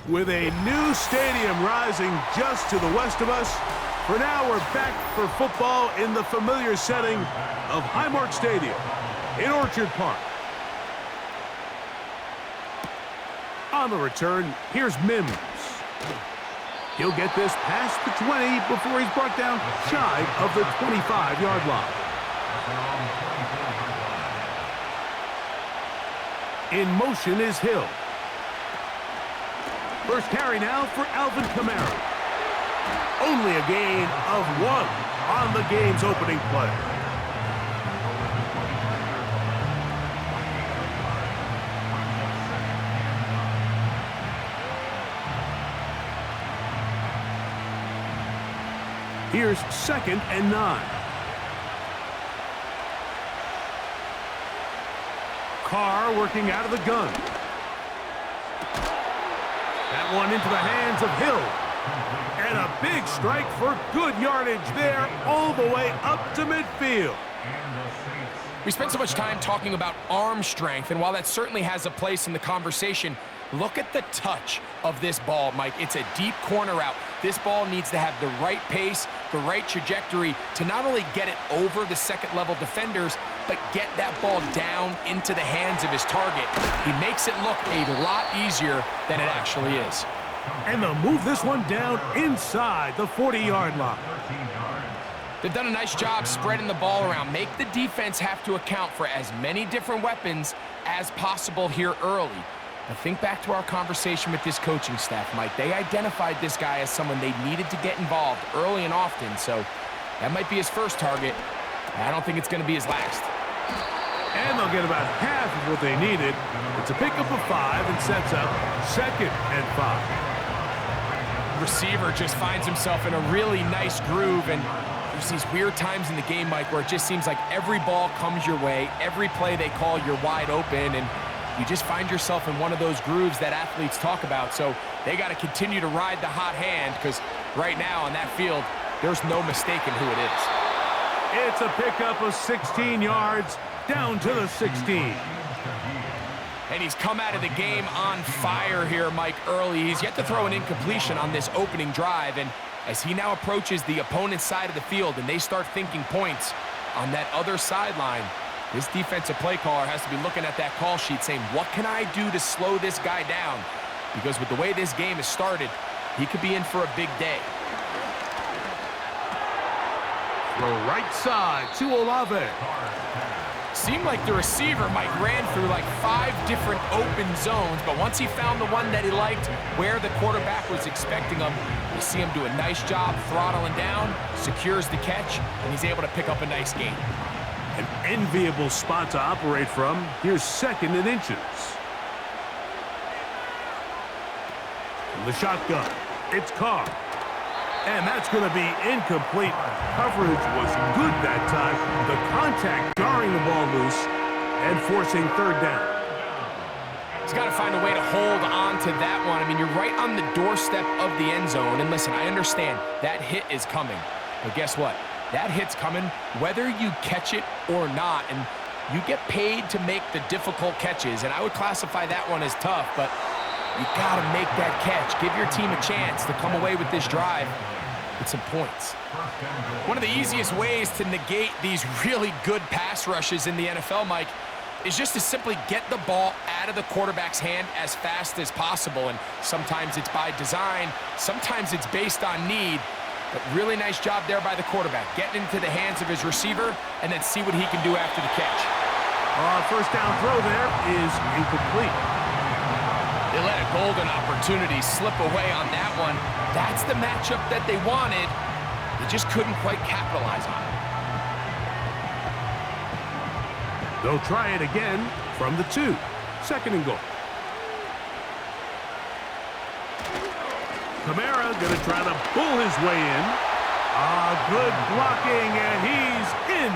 With a new stadium rising just to the west of us, for now we're back for football in the familiar setting of Highmark Stadium in Orchard Park. On the return, here's Mims. He'll get this past the 20 before he's brought down shy of the 25-yard line. In motion is Hill. First carry now for Alvin Kamara. Only a gain of 1 on the game's opening play. Here's 2nd and 9. Carr working out of the gun. That one into the hands of Hill. And a big strike for good yardage there all the way up to midfield. We spent so much time talking about arm strength, and while that certainly has a place in the conversation, look at the touch of this ball, Mike. It's a deep corner route. This ball needs to have the right pace, the right trajectory to not only get it over the second-level defenders, but get that ball down into the hands of his target. He makes it look a lot easier than it actually is. And they'll move this one down inside the 40-yard line. They've done a nice job spreading the ball around. Make the defense have to account for as many different weapons as possible here early. Now think back to our conversation with this coaching staff, Mike. They identified this guy as someone they needed to get involved early and often, so that might be his first target. I don't think it's going to be his last. And they'll get about half of what they needed. It's a pickup of 5 and sets up 2nd and 5. Receiver just finds himself in a really nice groove, and there's these weird times in the game, Mike, where it just seems like every ball comes your way, every play they call, you're wide open, and you just find yourself in one of those grooves that athletes talk about. So they got to continue to ride the hot hand, because right now on that field, there's no mistaking who it is. It's a pickup of 16 yards down to the 16. And he's come out of the game on fire here, Mike, early. He's yet to throw an incompletion on this opening drive, and as he now approaches the opponent's side of the field and they start thinking points on that other sideline, this defensive play caller has to be looking at that call sheet saying, what can I do to slow this guy down? Because with the way this game has started, he could be in for a big day. Throw right side to Olave. Seemed like the receiver, Mike, ran through like 5 different open zones, but once he found the one that he liked, where the quarterback was expecting him, you see him do a nice job throttling down, secures the catch, and he's able to pick up a nice gain. An enviable spot to operate from. Here's 2nd and inches. From the shotgun, it's Carr. And that's going to be incomplete. Coverage was good that time. The contact jarring the ball loose and forcing 3rd down. He's got to find a way to hold on to that one. I mean, you're right on the doorstep of the end zone. And listen, I understand that hit is coming. But guess what? That hit's coming whether you catch it or not. And you get paid to make the difficult catches. And I would classify that one as tough, but you got to make that catch. Give your team a chance to come away with this drive with some points. One of the easiest ways to negate these really good pass rushes in the NFL, Mike, is just to simply get the ball out of the quarterback's hand as fast as possible. And sometimes it's by design, sometimes it's based on need. But really nice job there by the quarterback, getting into the hands of his receiver and then see what he can do after the catch. First down throw there is incomplete. They let a golden opportunity slip away on that one. That's the matchup that they wanted. They just couldn't quite capitalize on it. They'll try it again from the 2. 2nd and goal. Kamara gonna try to pull his way in. Good blocking, and he's in.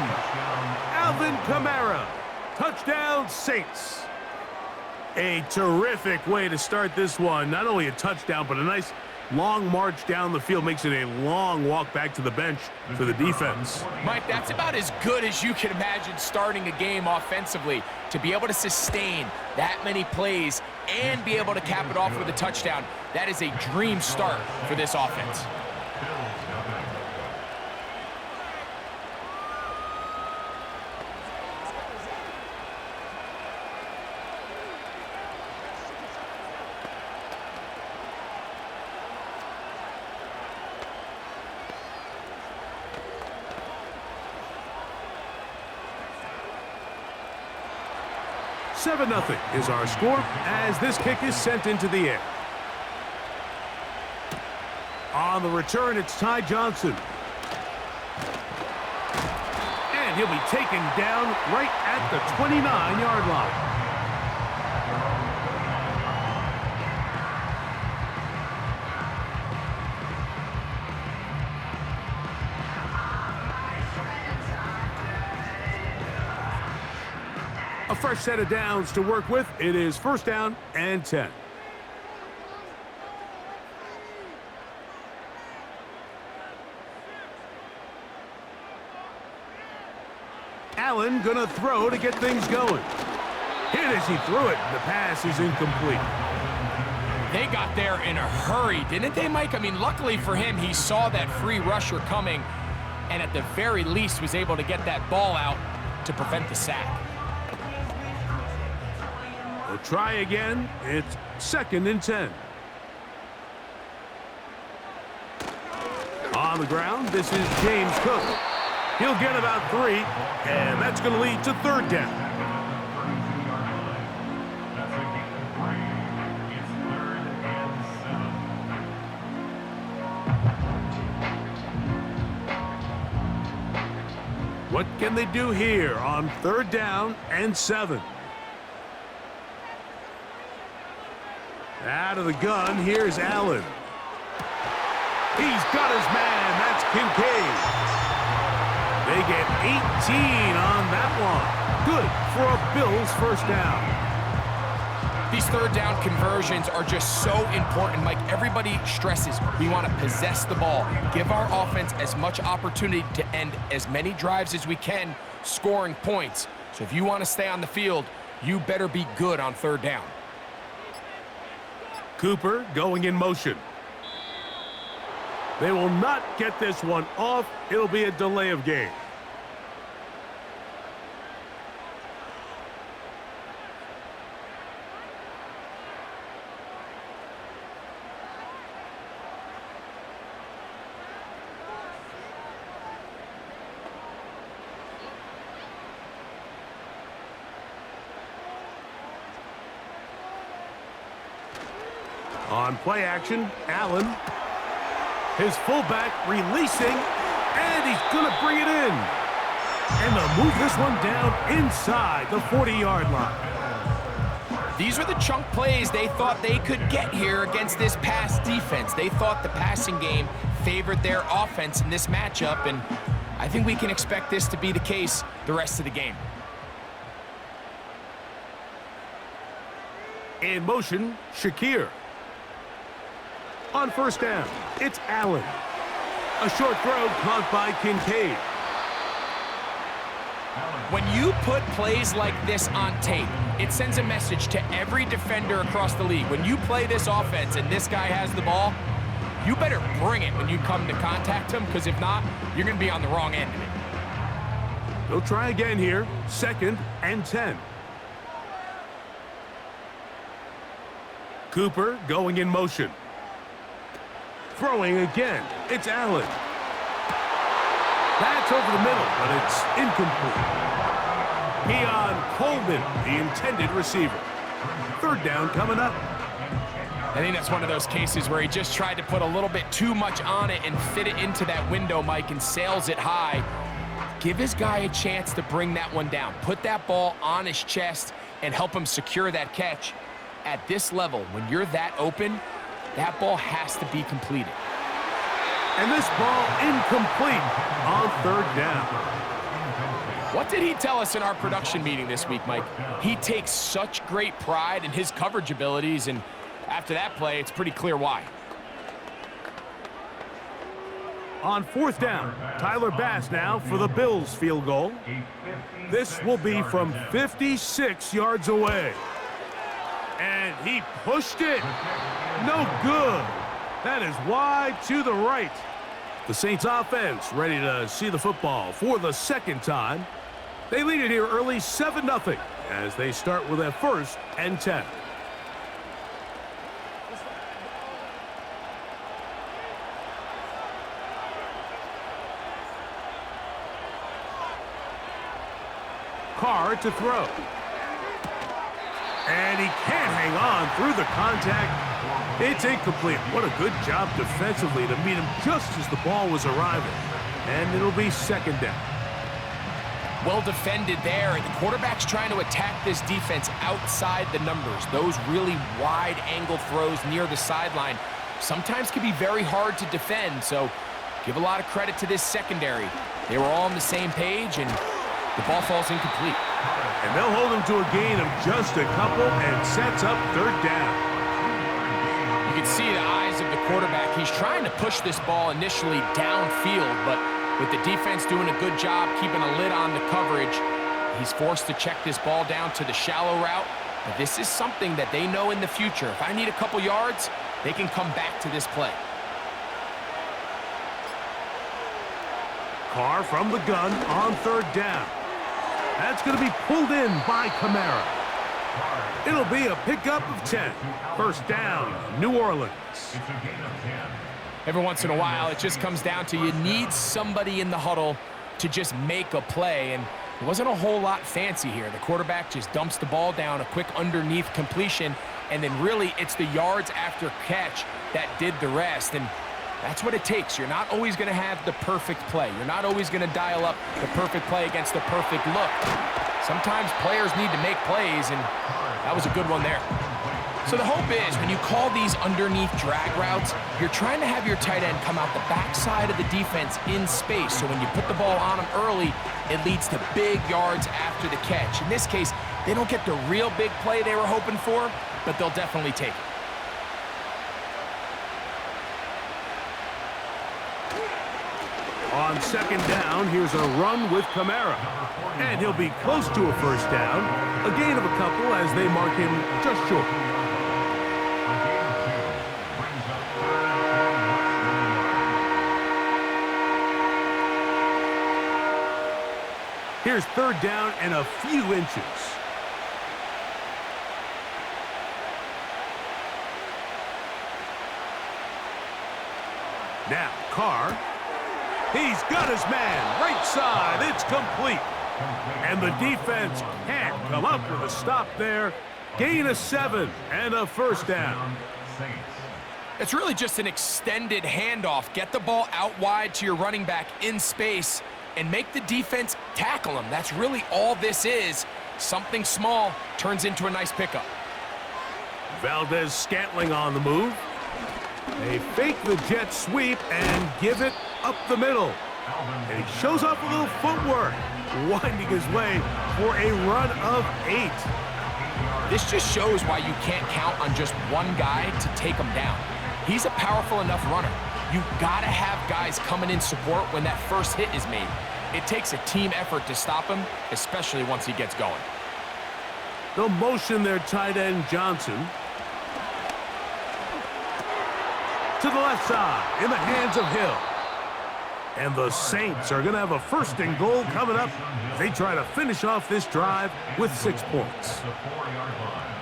Alvin Kamara. Touchdown, Saints. A terrific way to start this one. Not only a touchdown, but a nice long march down the field makes it a long walk back to the bench for the defense. Mike, that's about as good as you can imagine starting a game offensively. To be able to sustain that many plays and be able to cap it off with a touchdown, that is a dream start for this offense. Seven 0 is our score as this kick is sent into the air. On the return, it's Ty Johnson. And he'll be taken down right at the 29-yard line. A fresh set of downs to work with. It is first down and 10. Allen gonna throw to get things going. Hit as he threw it. The pass is incomplete. They got there in a hurry, didn't they, Mike? I mean, luckily for him, he saw that free rusher coming and at the very least was able to get that ball out to prevent the sack. They'll try again. It's second and 10. On the ground, this is James Cook. He'll get about 3, and that's going to lead to third down. What can they do here on third down and 7? Out of the gun, here's Allen. He's got his man. That's Kincaid. They get 18 on that one. Good for a Bills first down. These third down conversions are just so important, Mike. Everybody stresses we want to possess the ball, give our offense as much opportunity to end as many drives as we can, scoring points. So if you want to stay on the field, you better be good on third down. Cooper going in motion. They will not get this one off. It'll be a delay of game. On play action, Allen. His fullback releasing, and he's going to bring it in. And they'll move this one down inside the 40-yard line. These are the chunk plays they thought they could get here against this pass defense. They thought the passing game favored their offense in this matchup, and I think we can expect this to be the case the rest of the game. In motion, Shakir. On first down, it's Allen. A short throw caught by Kincaid. When you put plays like this on tape, it sends a message to every defender across the league. When you play this offense and this guy has the ball, you better bring it when you come to contact him, because if not, you're going to be on the wrong end of it. They'll try again here, second and 10. Cooper going in motion. Throwing again, it's Allen. That's over the middle, but it's incomplete. Keon Coleman, the intended receiver. Third down coming up. I think that's one of those cases where he just tried to put a little bit too much on it and fit it into that window, Mike, and sails it high. Give his guy a chance to bring that one down. Put that ball on his chest and help him secure that catch. At this level, when you're that open, that ball has to be completed. And this ball incomplete on third down. What did he tell us in our production meeting this week, Mike? He takes such great pride in his coverage abilities, and after that play, it's pretty clear why. On fourth down, Tyler Bass now for the Bills field goal. This will be from 56 yards away. And he pushed it. No good. That is wide to the right. The Saints offense ready to see the football for the second time. They lead it here early 7-0 as they start with a 1st and 10. Carr to throw. And he can't hang on through the contact. It's incomplete. What a good job defensively to meet him just as the ball was arriving. And it'll be 2nd down. Well defended there, and the quarterback's trying to attack this defense outside the numbers. Those really wide angle throws near the sideline sometimes can be very hard to defend, so give a lot of credit to this secondary. They were all on the same page, and the ball falls incomplete. And they'll hold him to a gain of just a couple and sets up 3rd down. You can see the eyes of the quarterback. He's trying to push this ball initially downfield, but with the defense doing a good job keeping a lid on the coverage, he's forced to check this ball down to the shallow route. But this is something that they know in the future. If I need a couple yards, they can come back to this play. Carr from the gun on 3rd down. That's going to be pulled in by Kamara. It'll be a pickup of 10. 1st down, New Orleans. Every once in a while, it just comes down to you need somebody in the huddle to just make a play, and it wasn't a whole lot fancy here. The quarterback just dumps the ball down, a quick underneath completion, and then really it's the yards after catch that did the rest, and that's what it takes. You're not always going to have the perfect play. You're not always going to dial up the perfect play against the perfect look. Sometimes players need to make plays, and that was a good one there. So the hope is when you call these underneath drag routes, you're trying to have your tight end come out the backside of the defense in space. So when you put the ball on them early, it leads to big yards after the catch. In this case, they don't get the real big play they were hoping for, but they'll definitely take it. On 2nd down, here's a run with Kamara. And he'll be close to a 1st down. A gain of a couple as they mark him just short. Here's 3rd down and a few inches. Now, Carr. He's got his man. Right side. It's complete. And the defense can't come up with a stop there. Gain of 7 and a 1st down. It's really just an extended handoff. Get the ball out wide to your running back in space and make the defense tackle him. That's really all this is. Something small turns into a nice pickup. Valdez-Scantling on the move. They fake the jet sweep and give it up the middle. And he shows off a little footwork, winding his way for a run of 8. This just shows why you can't count on just one guy to take him down. He's a powerful enough runner. You've got to have guys coming in support when that first hit is made. It takes a team effort to stop him, especially once he gets going. They'll motion their tight end Johnson to the left side in the hands of Hill. And the Saints are going to have a 1st and goal coming up. They try to finish off this drive with 6 points.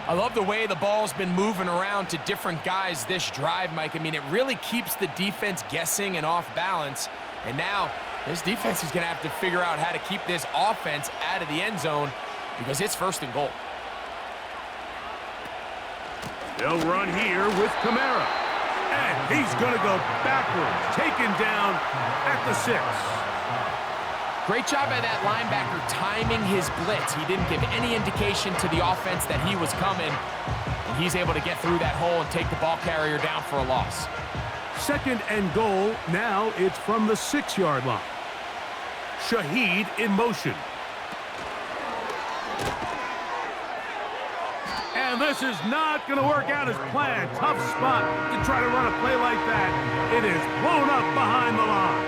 I love the way the ball's been moving around to different guys this drive, Mike. I mean, it really keeps the defense guessing and off balance. And now this defense is going to have to figure out how to keep this offense out of the end zone because it's 1st and goal. They'll run here with Kamara. And he's going to go backwards, taken down at the 6. Great job by that linebacker timing his blitz. He didn't give any indication to the offense that he was coming. And he's able to get through that hole and take the ball carrier down for a loss. 2nd and goal. Now it's from the 6-yard line. Shaheed in motion. And this is not going to work out as planned. Tough spot to try to run a play like that. It is blown up behind the line.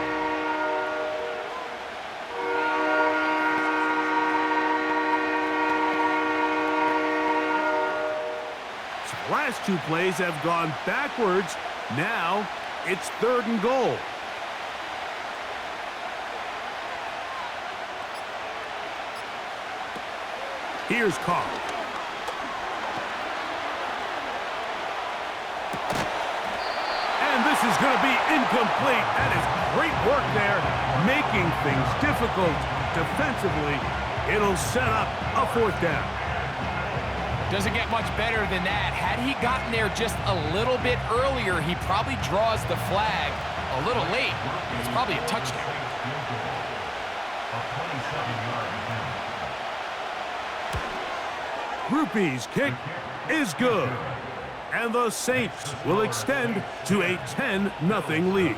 So the last two plays have gone backwards. Now it's 3rd and goal. Here's Carr. And this is going to be incomplete. That is great work there, making things difficult defensively. It'll set up a 4th down. Doesn't get much better than that. Had he gotten there just a little bit earlier, he probably draws the flag a little late. It's probably a touchdown. Groupie's kick is good. And the Saints will extend to a 10-0 lead.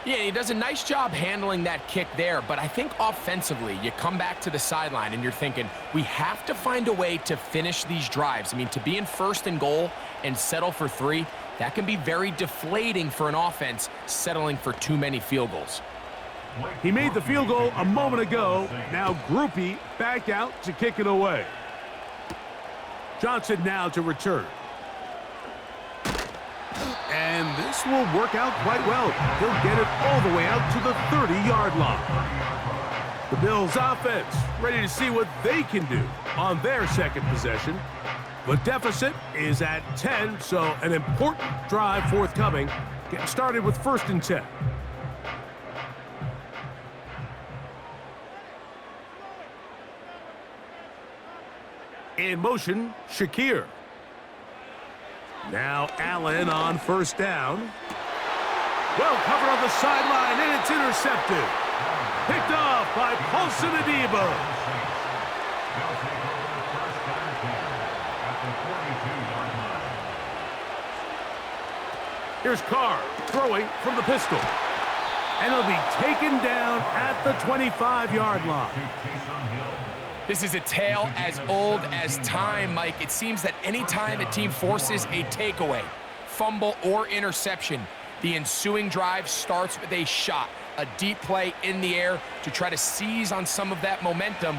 Yeah, he does a nice job handling that kick there, but I think offensively, you come back to the sideline and you're thinking, we have to find a way to finish these drives. I mean, to be in 1st and goal and settle for 3, that can be very deflating for an offense settling for too many field goals. He made the field goal a moment ago. Now Groupie back out to kick it away. Johnson now to return. And this will work out quite well. He'll get it all the way out to the 30-yard line. The Bills offense ready to see what they can do on their 2nd possession. The deficit is at 10, so an important drive forthcoming. Getting started with 1st and 10. In motion, Shakir. Now Allen on 1st down. Well covered on the sideline, and it's intercepted. Picked off by Paulson Adebo. Here's Carr throwing from the pistol. And he'll be taken down at the 25-yard line. This is a tale as old as time, Mike. It seems that any time a team forces a takeaway, fumble, or interception, the ensuing drive starts with a shot, a deep play in the air to try to seize on some of that momentum.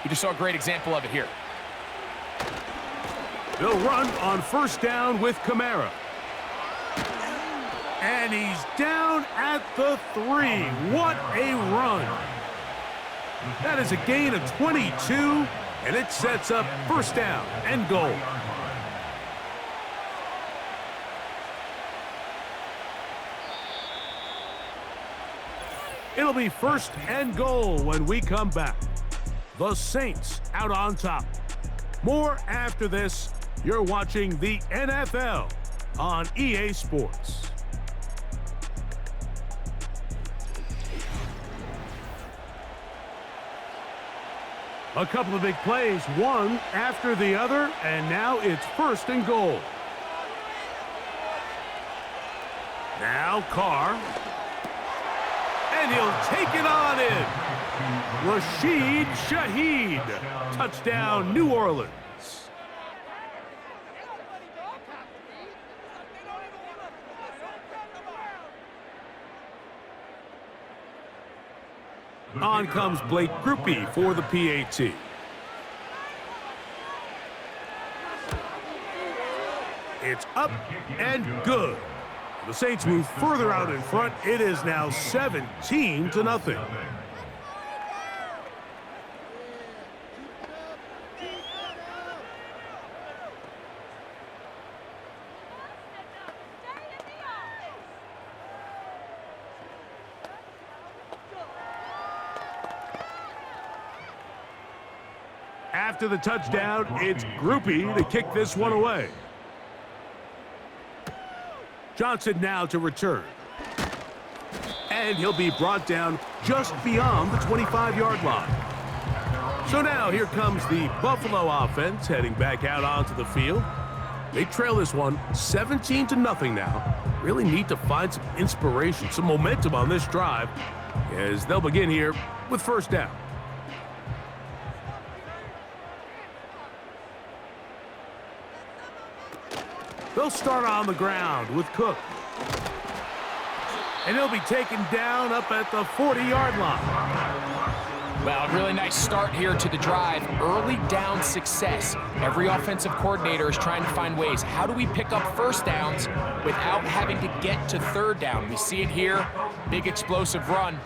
You just saw a great example of it here. They'll run on 1st down with Kamara. And he's down at the 3. What a run. That is a gain of 22, and it sets up 1st down and goal. It'll be 1st and goal when we come back. The Saints out on top. More after this. You're watching the NFL on EA Sports. A couple of big plays, one after the other, and now it's 1st and goal. Now Carr. And he'll take it on in. Rashid Shaheed. Touchdown, New Orleans. On comes Blake Groupie for the PAT. It's up and good. The Saints move further out in front. It is now 17-0. After the touchdown, it's Groupie to kick this one away. Johnson now to return. And he'll be brought down just beyond the 25-yard line. So now here comes the Buffalo offense heading back out onto the field. They trail this one 17-0 now. Really need to find some inspiration, some momentum on this drive as they'll begin here with 1st down. They'll start on the ground with Cook. And he'll be taken down up at the 40-yard line. Well, really nice start here to the drive. Early down success. Every offensive coordinator is trying to find ways. How do we pick up first downs without having to get to third down? We see it here. Big explosive run.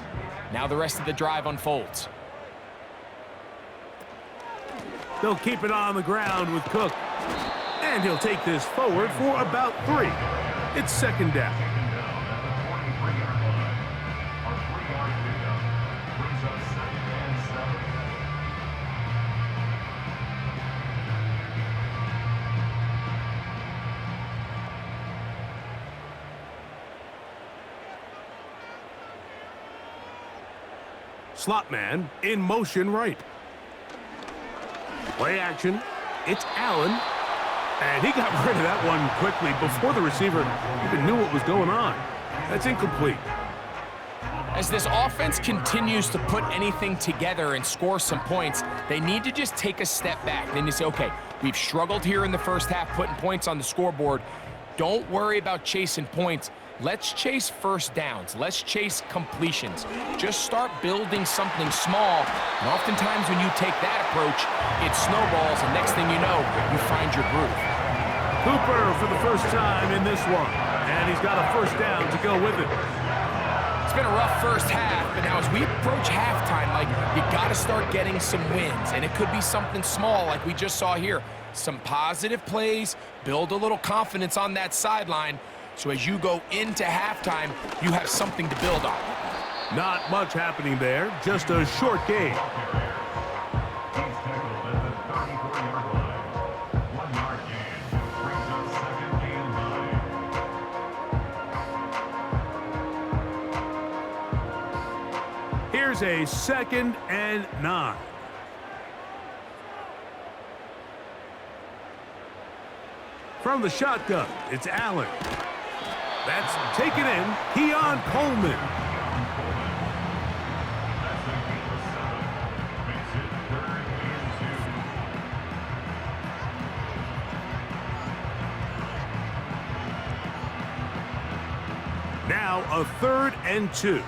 Now the rest of the drive unfolds. They'll keep it on the ground with Cook. And he'll take this forward for about 3. It's second down. Slot man in motion right. Play action. It's Allen. And he got rid of that one quickly before the receiver even knew what was going on. That's incomplete. As this offense continues to put anything together and score some points, they need to just take a step back. Then you say, okay, we've struggled here in the first half putting points on the scoreboard. Don't worry about chasing points. Let's chase first downs. Let's chase completions. Just start building something small. And oftentimes when you take that approach, it snowballs, and next thing you know, you find your groove. Cooper for the first time in this one. And he's got a first down to go with it. It's been a rough first half, but now as we approach halftime, you got to start getting some wins. And it could be something small like we just saw here. Some positive plays, build a little confidence on that sideline. So as you go into halftime, you have something to build on. Not much happening there, just a short game. Here's a 2nd and 9. From the shotgun, it's Allen. That's taken in. Keon Coleman. Now a 3rd and 2.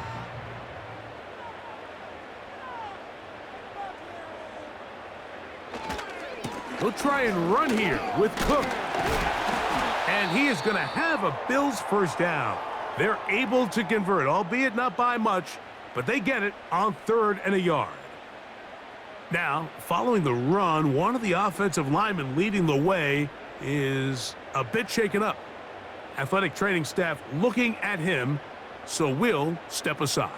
He'll try and run here with Cook. And he is going to have a Bills first down. They're able to convert, albeit not by much, but they get it on 3rd and a yard. Now, following the run, one of the offensive linemen leading the way is a bit shaken up. Athletic training staff looking at him, so we'll step aside.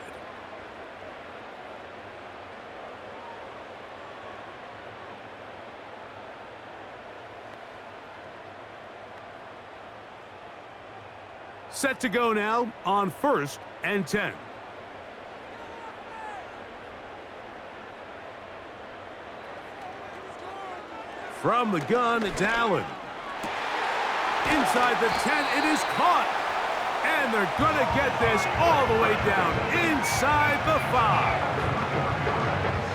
Set to go now on 1st and 10. From the gun, it's Allen. Inside the 10, it is caught. And they're going to get this all the way down inside the 5.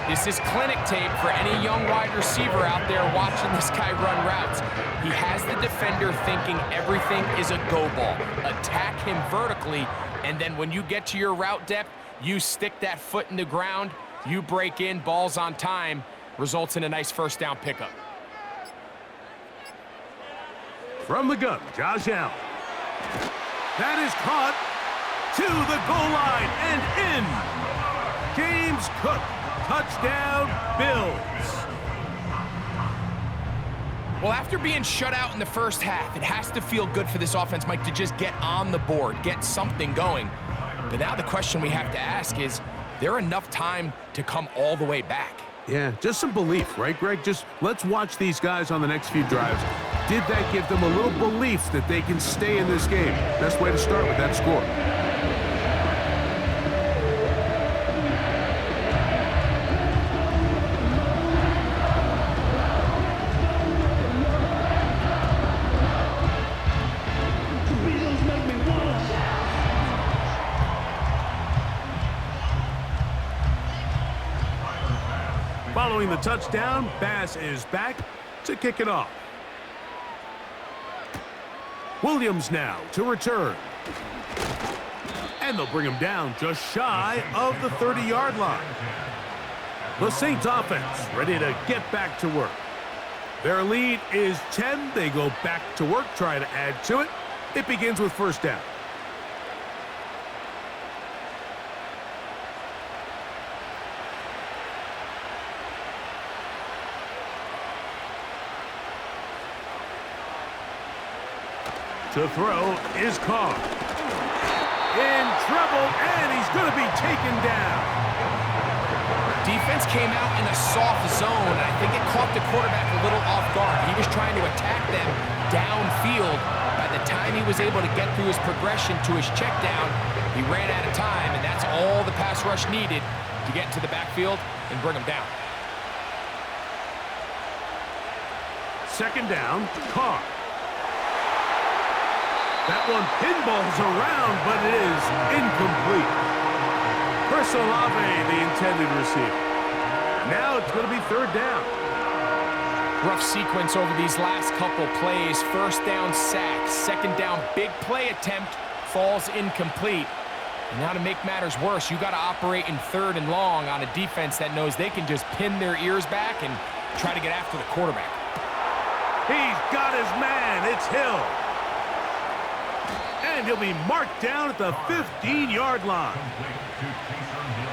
This is clinic tape for any young wide receiver out there watching this guy run routes. He has the defender thinking everything is a go ball. Attack him vertically, and then when you get to your route depth, you stick that foot in the ground, you break in, ball's on time, results in a nice first down pickup. From the gun, Josh Allen. That is caught to the goal line and in. James Cook, touchdown, Bills. Well, after being shut out in the first half, it has to feel good for this offense, Mike, to just get on the board, get something going. But now the question we have to ask is there enough time to come all the way back? Yeah, just some belief, right, Greg? Just let's watch these guys on the next few drives. Did that give them a little belief that they can stay in this game? Best way to start with that score. Following the touchdown, Bass is back to kick it off. Williams now to return. And they'll bring him down just shy of the 30-yard line. The Saints offense ready to get back to work. Their lead is 10. They go back to work, try to add to it. It begins with first down. To throw is Carr. In trouble, and he's going to be taken down. Defense came out in a soft zone, and I think it caught the quarterback a little off guard. He was trying to attack them downfield. By the time he was able to get through his progression to his check down, he ran out of time, and that's all the pass rush needed to get into the backfield and bring him down. Second down, Carr. That one pinballs around, but it is incomplete. Chris Olave, the intended receiver. Now it's going to be third down. Rough sequence over these last couple plays. First down, sack. Second down, big play attempt, falls incomplete. And now to make matters worse, you got to operate in third and long on a defense that knows they can just pin their ears back and try to get after the quarterback. He's got his man. It's Hill. And he'll be marked down at the 15-yard line.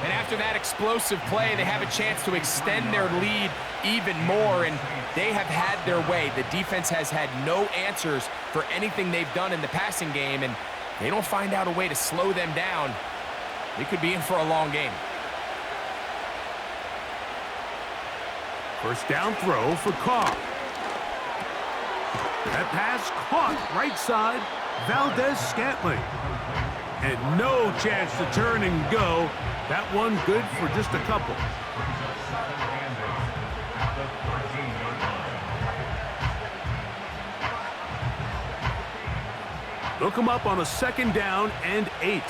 And after that explosive play, they have a chance to extend their lead even more, and they have had their way. The defense has had no answers for anything they've done in the passing game, and they don't find out a way to slow them down. They could be in for a long game. First down throw for Carr. That pass caught right side. Valdez-Scantling. And no chance to turn and go. That one good for just a couple. They'll come up on a second down and 8.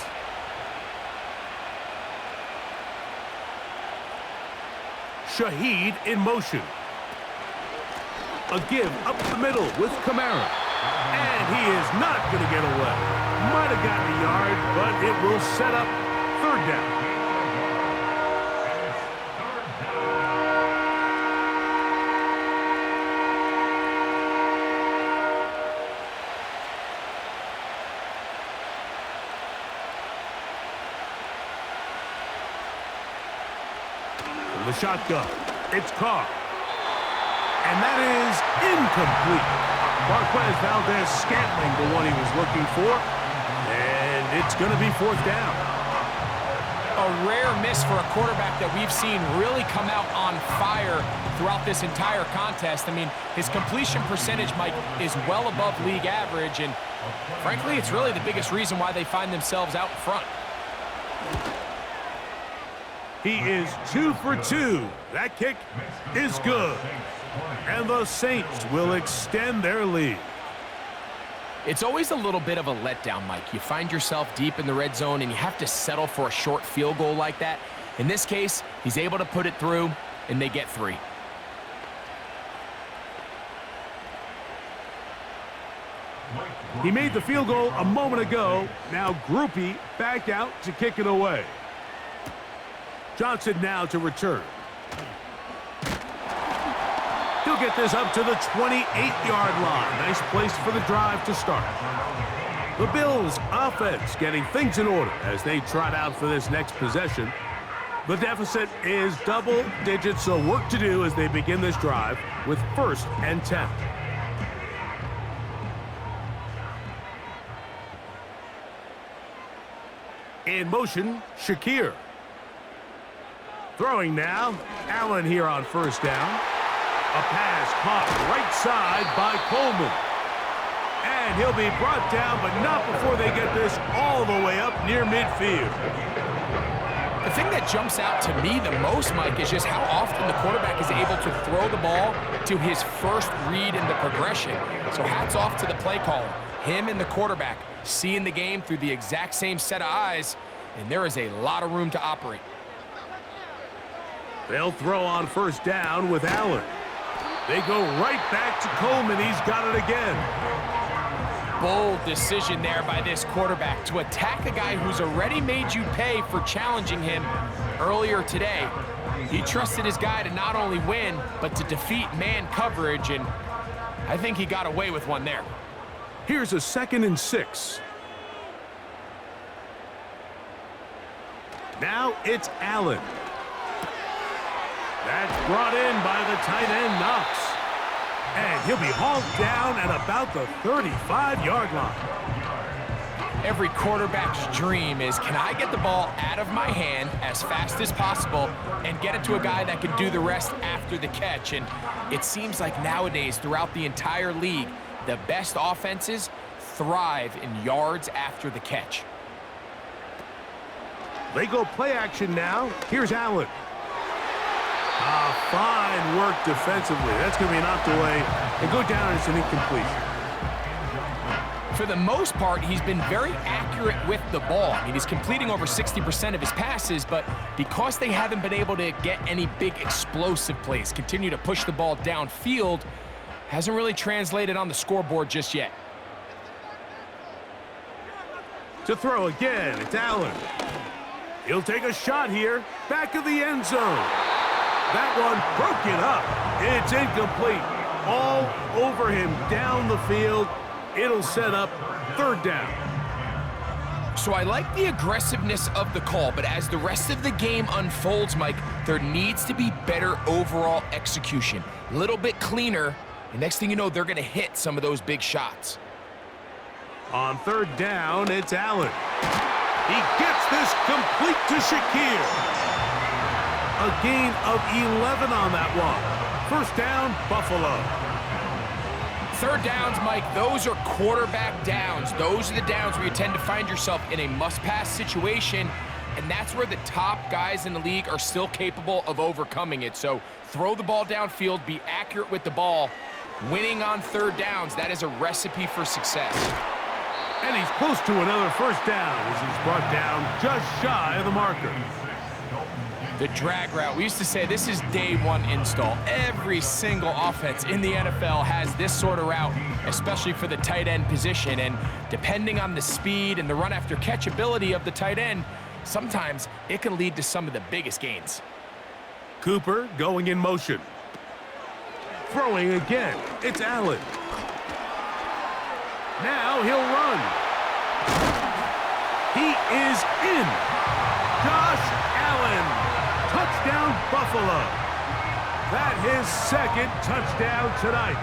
Shaheed in motion. A give up the middle with Kamara. And he is not going to get away. Might have gotten a yard, but it will set up third down. From the shotgun, it's Carr. And that is incomplete. Marquez Valdez-Scantling, the one he was looking for. And it's going to be fourth down. A rare miss for a quarterback that we've seen really come out on fire throughout this entire contest. I mean, his completion percentage, Mike, is well above league average. And frankly, it's really the biggest reason why they find themselves out front. He is 2 for 2. That kick is good. And the Saints will extend their lead. It's always a little bit of a letdown, Mike. You find yourself deep in the red zone and you have to settle for a short field goal like that. In this case, he's able to put it through, and they get 3. He made the field goal a moment ago. Now Groupie back out to kick it away. Johnson now to return. He'll get this up to the 28-yard line. Nice place for the drive to start. The Bills' offense getting things in order as they trot out for this next possession. The deficit is double digits, so work to do as they begin this drive with 1st and 10. In motion, Shakir. Throwing now, Allen here on first down. A pass caught right side by Coleman. And he'll be brought down, but not before they get this all the way up near midfield. The thing that jumps out to me the most, Mike, is just how often the quarterback is able to throw the ball to his first read in the progression. So hats off to the play caller. Him and the quarterback seeing the game through the exact same set of eyes, and there is a lot of room to operate. They'll throw on first down with Allen. They go right back to Coleman. He's got it again. bold decision there by this quarterback to attack a guy who's already made you pay for challenging him earlier today. He trusted his guy to not only win, but to defeat man coverage, and I think he got away with one there. Here's a 2nd and 6. Now it's Allen. That's brought in by the tight end, Knox. And he'll be hauled down at about the 35-yard line. Every quarterback's dream is, can I get the ball out of my hand as fast as possible and get it to a guy that can do the rest after the catch? And it seems like nowadays, throughout the entire league, the best offenses thrive in yards after the catch. They go play action now. Here's Allen. Fine work defensively. That's going to be knocked away and go down as an incompletion. For the most part, he's been very accurate with the ball. I mean, he's completing over 60% of his passes, but because they haven't been able to get any big explosive plays, continue to push the ball downfield, hasn't really translated on the scoreboard just yet. To throw again, it's Allen. He'll take a shot here, back of the end zone. That one broke it up. It's incomplete. All over him down the field. It'll set up 3rd down. So I like the aggressiveness of the call, but as the rest of the game unfolds, Mike, there needs to be better overall execution. A little bit cleaner, and next thing you know, they're going to hit some of those big shots. On 3rd down, it's Allen. He gets this complete to Shakir. A gain of 11 on that one. 1st down, Buffalo. 3rd downs, Mike, those are quarterback downs. Those are the downs where you tend to find yourself in a must-pass situation, and that's where the top guys in the league are still capable of overcoming it. So throw the ball downfield, be accurate with the ball. Winning on 3rd downs, that is a recipe for success. And he's close to another 1st down as he's brought down just shy of the marker. The drag route. We used to say this is day one install. Every single offense in the NFL has this sort of route, especially for the tight end position. And depending on the speed and the run after catch ability of the tight end, sometimes it can lead to some of the biggest gains. Cooper going in motion. Throwing again. It's Allen. Now he'll run. He is in. Josh Allen. Touchdown, Buffalo. That his 2nd touchdown tonight.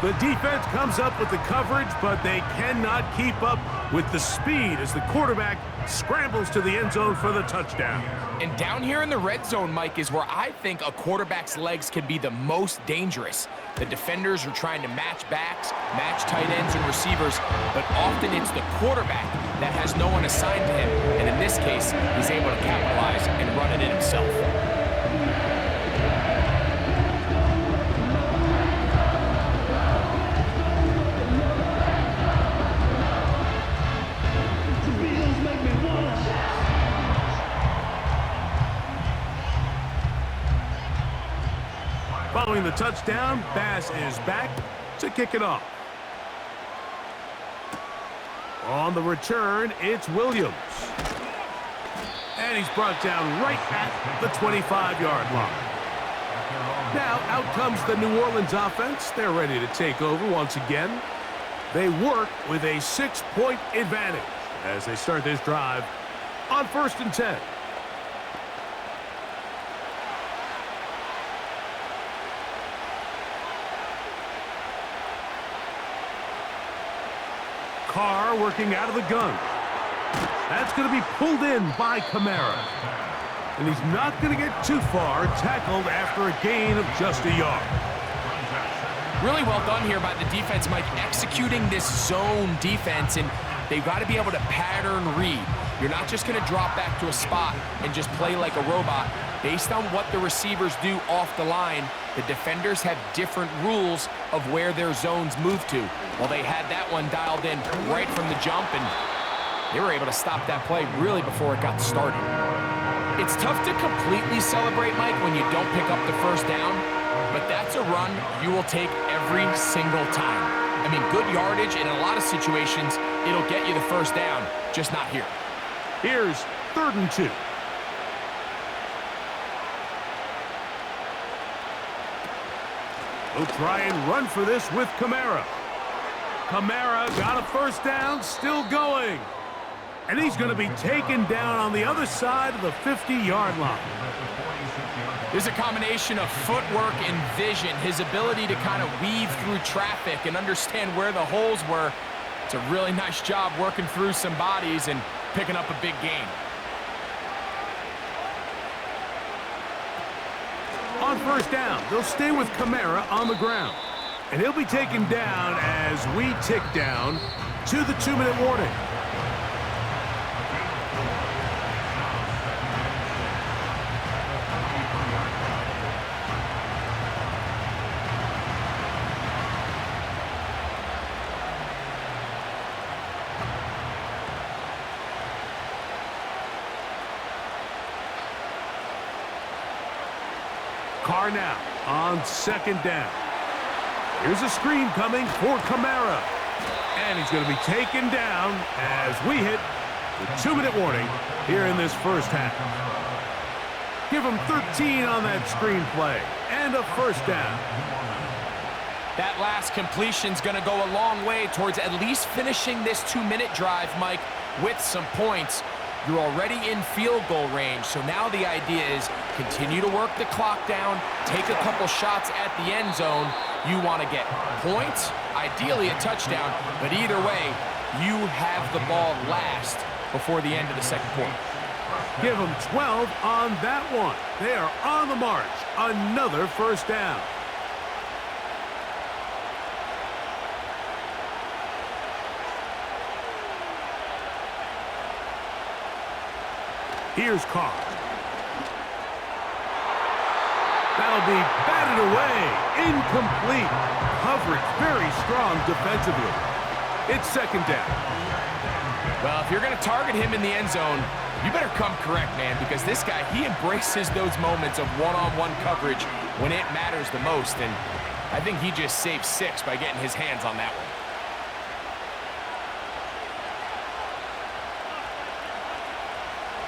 The defense comes up with the coverage, but they cannot keep up with the speed as the quarterback scrambles to the end zone for the touchdown. And down here in the red zone, Mike, is where I think a quarterback's legs can be the most dangerous. The defenders are trying to match backs, match tight ends and receivers, but often it's the quarterback that has no one assigned to him. And in this case, he's able to capitalize and run it in himself. Following the touchdown, Bass is back to kick it off. On the return, it's Williams. And he's brought down right at the 25-yard line. Now, out comes the New Orleans offense. They're ready to take over once again. They work with a 6-point advantage as they start this drive on 1st and 10. Carr working out of the gun. That's going to be pulled in by Kamara. And he's not going to get too far, tackled after a gain of just a yard. Really well done here by the defense, Mike, executing this zone defense, and they've got to be able to pattern read. You're not just going to drop back to a spot and just play like a robot. Based on what the receivers do off the line, the defenders have different rules of where their zones move to. Well, they had that one dialed in right from the jump, and they were able to stop that play really before it got started. It's tough to completely celebrate, Mike, when you don't pick up the 1st down, but that's a run you will take every single time. I mean, good yardage, and in a lot of situations, it'll get you the first down, just not here. Here's 3rd and 2. He'll try and run for this with Kamara. Kamara got a first down, still going. And he's going to be taken down on the other side of the 50-yard line. There's a combination of footwork and vision, his ability to kind of weave through traffic and understand where the holes were. It's a really nice job working through some bodies and picking up a big gain. On first down, they'll stay with Kamara on the ground. And he'll be taken down as we tick down to the 2-minute warning. Carr now on 2nd down. Here's a screen coming for Kamara. And he's going to be taken down as we hit the 2-minute warning here in this first half. Give him 13 on that screen play and a first down. That last completion's going to go a long way towards at least finishing this 2-minute drive, Mike, with some points. You're already in field goal range, so now the idea is continue to work the clock down, take a couple shots at the end zone. You want to get points, ideally a touchdown, but either way, you have the ball last before the end of the second quarter. Give them 12 on that one. They are on the march. Another first down. Here's Carr. That'll be batted away. Incomplete. Coverage very strong defensively. It's 2nd down. Well, if you're going to target him in the end zone, you better come correct, man, because this guy, he embraces those moments of one-on-one coverage when it matters the most, and I think he just saved 6 by getting his hands on that one.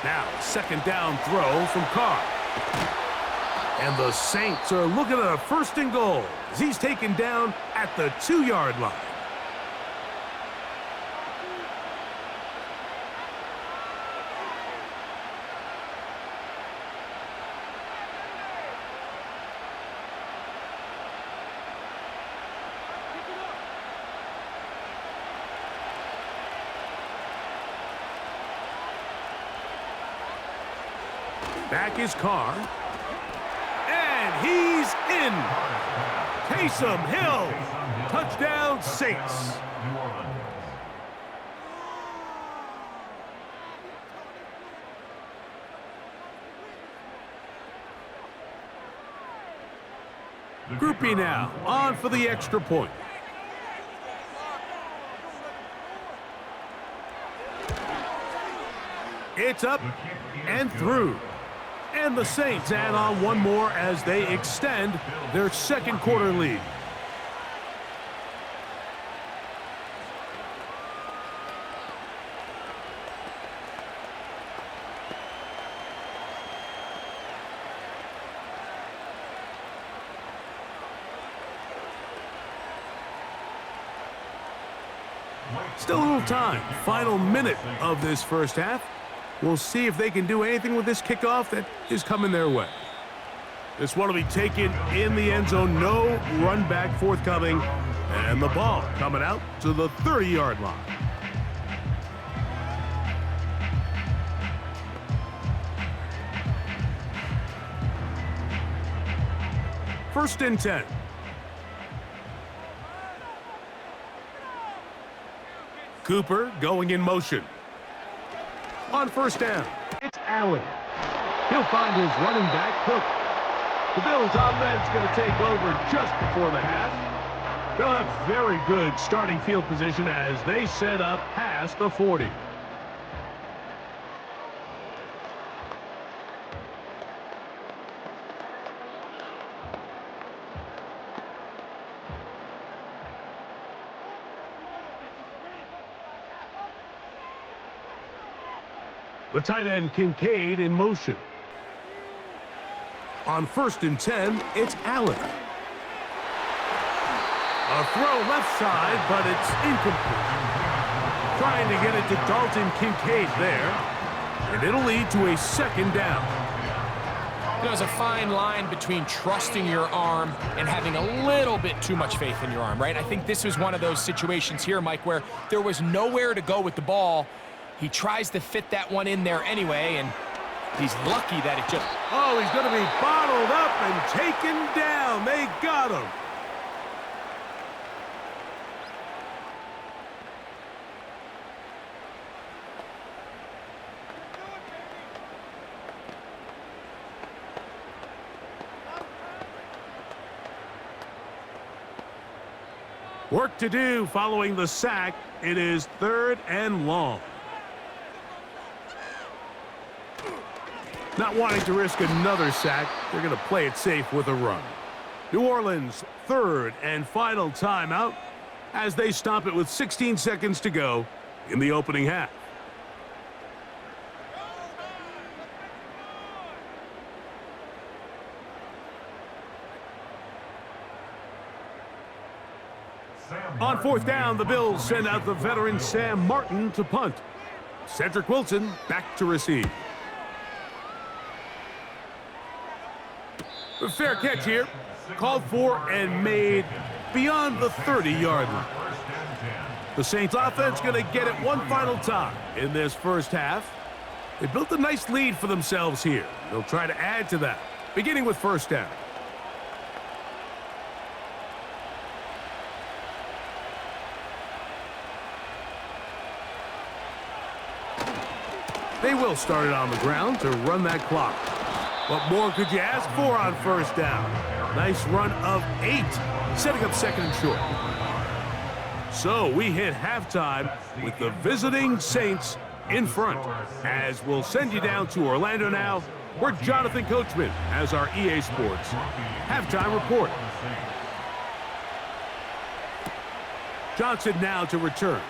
Now, 2nd down throw from Carr. And the Saints are looking at a 1st and goal as he's taken down at the 2-yard line. Back is Carr. And he's in. Taysom Hill. Touchdown, Saints. Groupie now, on for the extra point. It's up and through. And the Saints add on one more as they extend their second quarter lead. Still a little time. Final minute of this first half. We'll see if they can do anything with this kickoff that is coming their way. This one will be taken in the end zone. No run back forthcoming. And the ball coming out to the 30-yard line. First and 10. Cooper going in motion. On first down, it's Allen. He'll find his running back, Cook. The Bills' offense going to take over just before the half. They'll have very good starting field position as they set up past the 40. The tight end Kincaid in motion. On 1st and 10, it's Allen. A throw left side, but it's incomplete. Trying to get it to Dalton Kincaid there, and it'll lead to a 2nd down. There's a fine line between trusting your arm and having a little bit too much faith in your arm, right? I think this was one of those situations here, Mike, where there was nowhere to go with the ball. He tries to fit that one in there anyway, and he's lucky that it just... Oh, he's going to be bottled up and taken down. They got him. Work to do following the sack. It is 3rd and long. Not wanting to risk another sack, they're going to play it safe with a run. New Orleans' 3rd and final timeout as they stop it with 16 seconds to go in the opening half. On 4th down, the Bills send out the veteran Sam Martin to punt. Cedric Wilson back to receive. A fair catch here. Called for and made beyond the 30-yard line. The Saints offense going to get it one final time in this first half. They built a nice lead for themselves here. They'll try to add to that, beginning with 1st down. They will start it on the ground to run that clock. What more could you ask for on 1st down? Nice run of 8, setting up 2nd and short. So we hit halftime with the visiting Saints in front. As we'll send you down to Orlando now, where Jonathan Coachman has our EA Sports halftime report. Johnson now to return.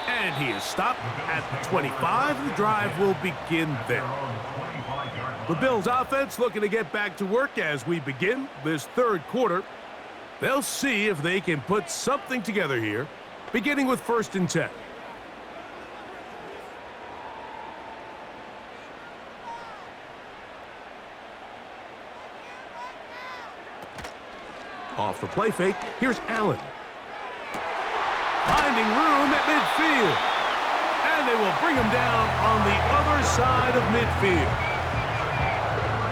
And he is stopped at the 25. The drive will begin there. The Bills offense looking to get back to work as we begin this 3rd quarter. They'll see if they can put something together here, beginning with 1st and 10. Off the play fake, here's Allen. Finding room at midfield. And they will bring him down on the other side of midfield.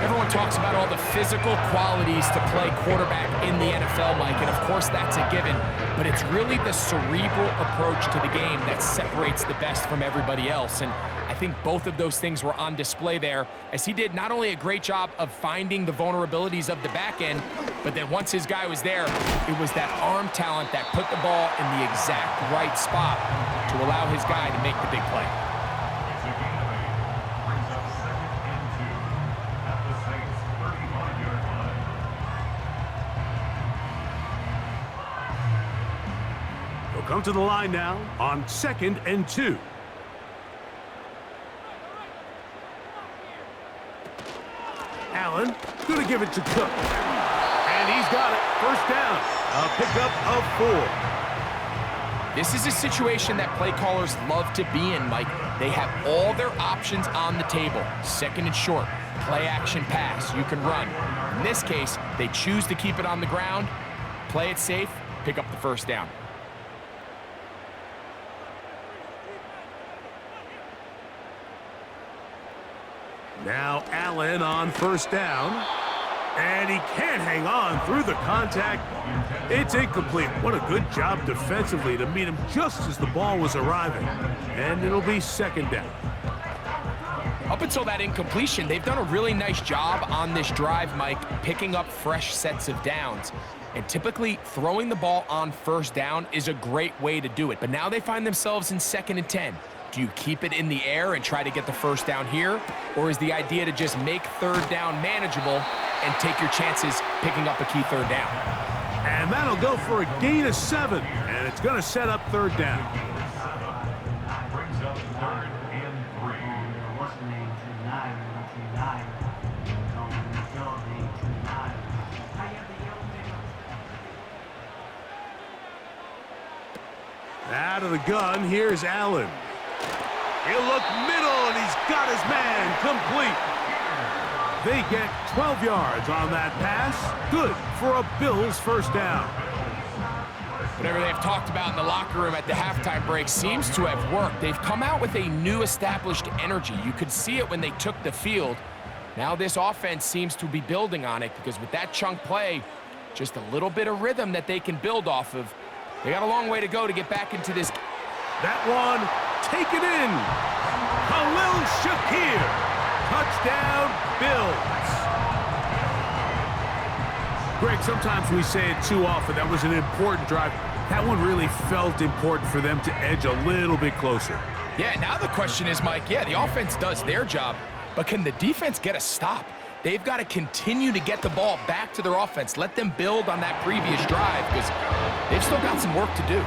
Everyone talks about all the physical qualities to play quarterback in the NFL, Mike, and of course that's a given, but it's really the cerebral approach to the game that separates the best from everybody else, and I think both of those things were on display there, as he did not only a great job of finding the vulnerabilities of the back end, but then once his guy was there, it was that arm talent that put the ball in the exact right spot to allow his guy to make the big play. Come to the line now on 2nd and 2. Allen going to give it to Cook. And he's got it. 1st down. A pickup of 4. This is a situation that play callers love to be in, Mike. They have all their options on the table. 2nd and short. Play action pass. You can run. In this case, they choose to keep it on the ground, play it safe, pick up the 1st down. Now Allen on 1st down. And he can't hang on through the contact. It's incomplete. What a good job defensively to meet him just as the ball was arriving. And it'll be 2nd down. Up until that incompletion, they've done a really nice job on this drive, Mike, picking up fresh sets of downs. And typically, throwing the ball on 1st down is a great way to do it. But now they find themselves in 2nd and 10. Do you keep it in the air and try to get the 1st down here? Or is the idea to just make 3rd down manageable and take your chances picking up a key 3rd down? And that'll go for a gain of 7. And it's going to set up 3rd down. Brings up 3rd and 3. Out of the gun, here's Allen. He'll look middle, and he's got his man complete. They get 12 yards on that pass. Good for a Bills first down. Whatever they've talked about in the locker room at the halftime break seems to have worked. They've come out with a new established energy. You could see it when they took the field. Now this offense seems to be building on it because with that chunk play, just a little bit of rhythm that they can build off of. They got a long way to go to get back into this. That one, taken in. Khalil Shakir. Touchdown, Bills. Greg, sometimes we say it too often. That was an important drive. That one really felt important for them to edge a little bit closer. Yeah, now the question is, Mike, yeah, the offense does their job, but can the defense get a stop? They've got to continue to get the ball back to their offense. Let them build on that previous drive because they've still got some work to do.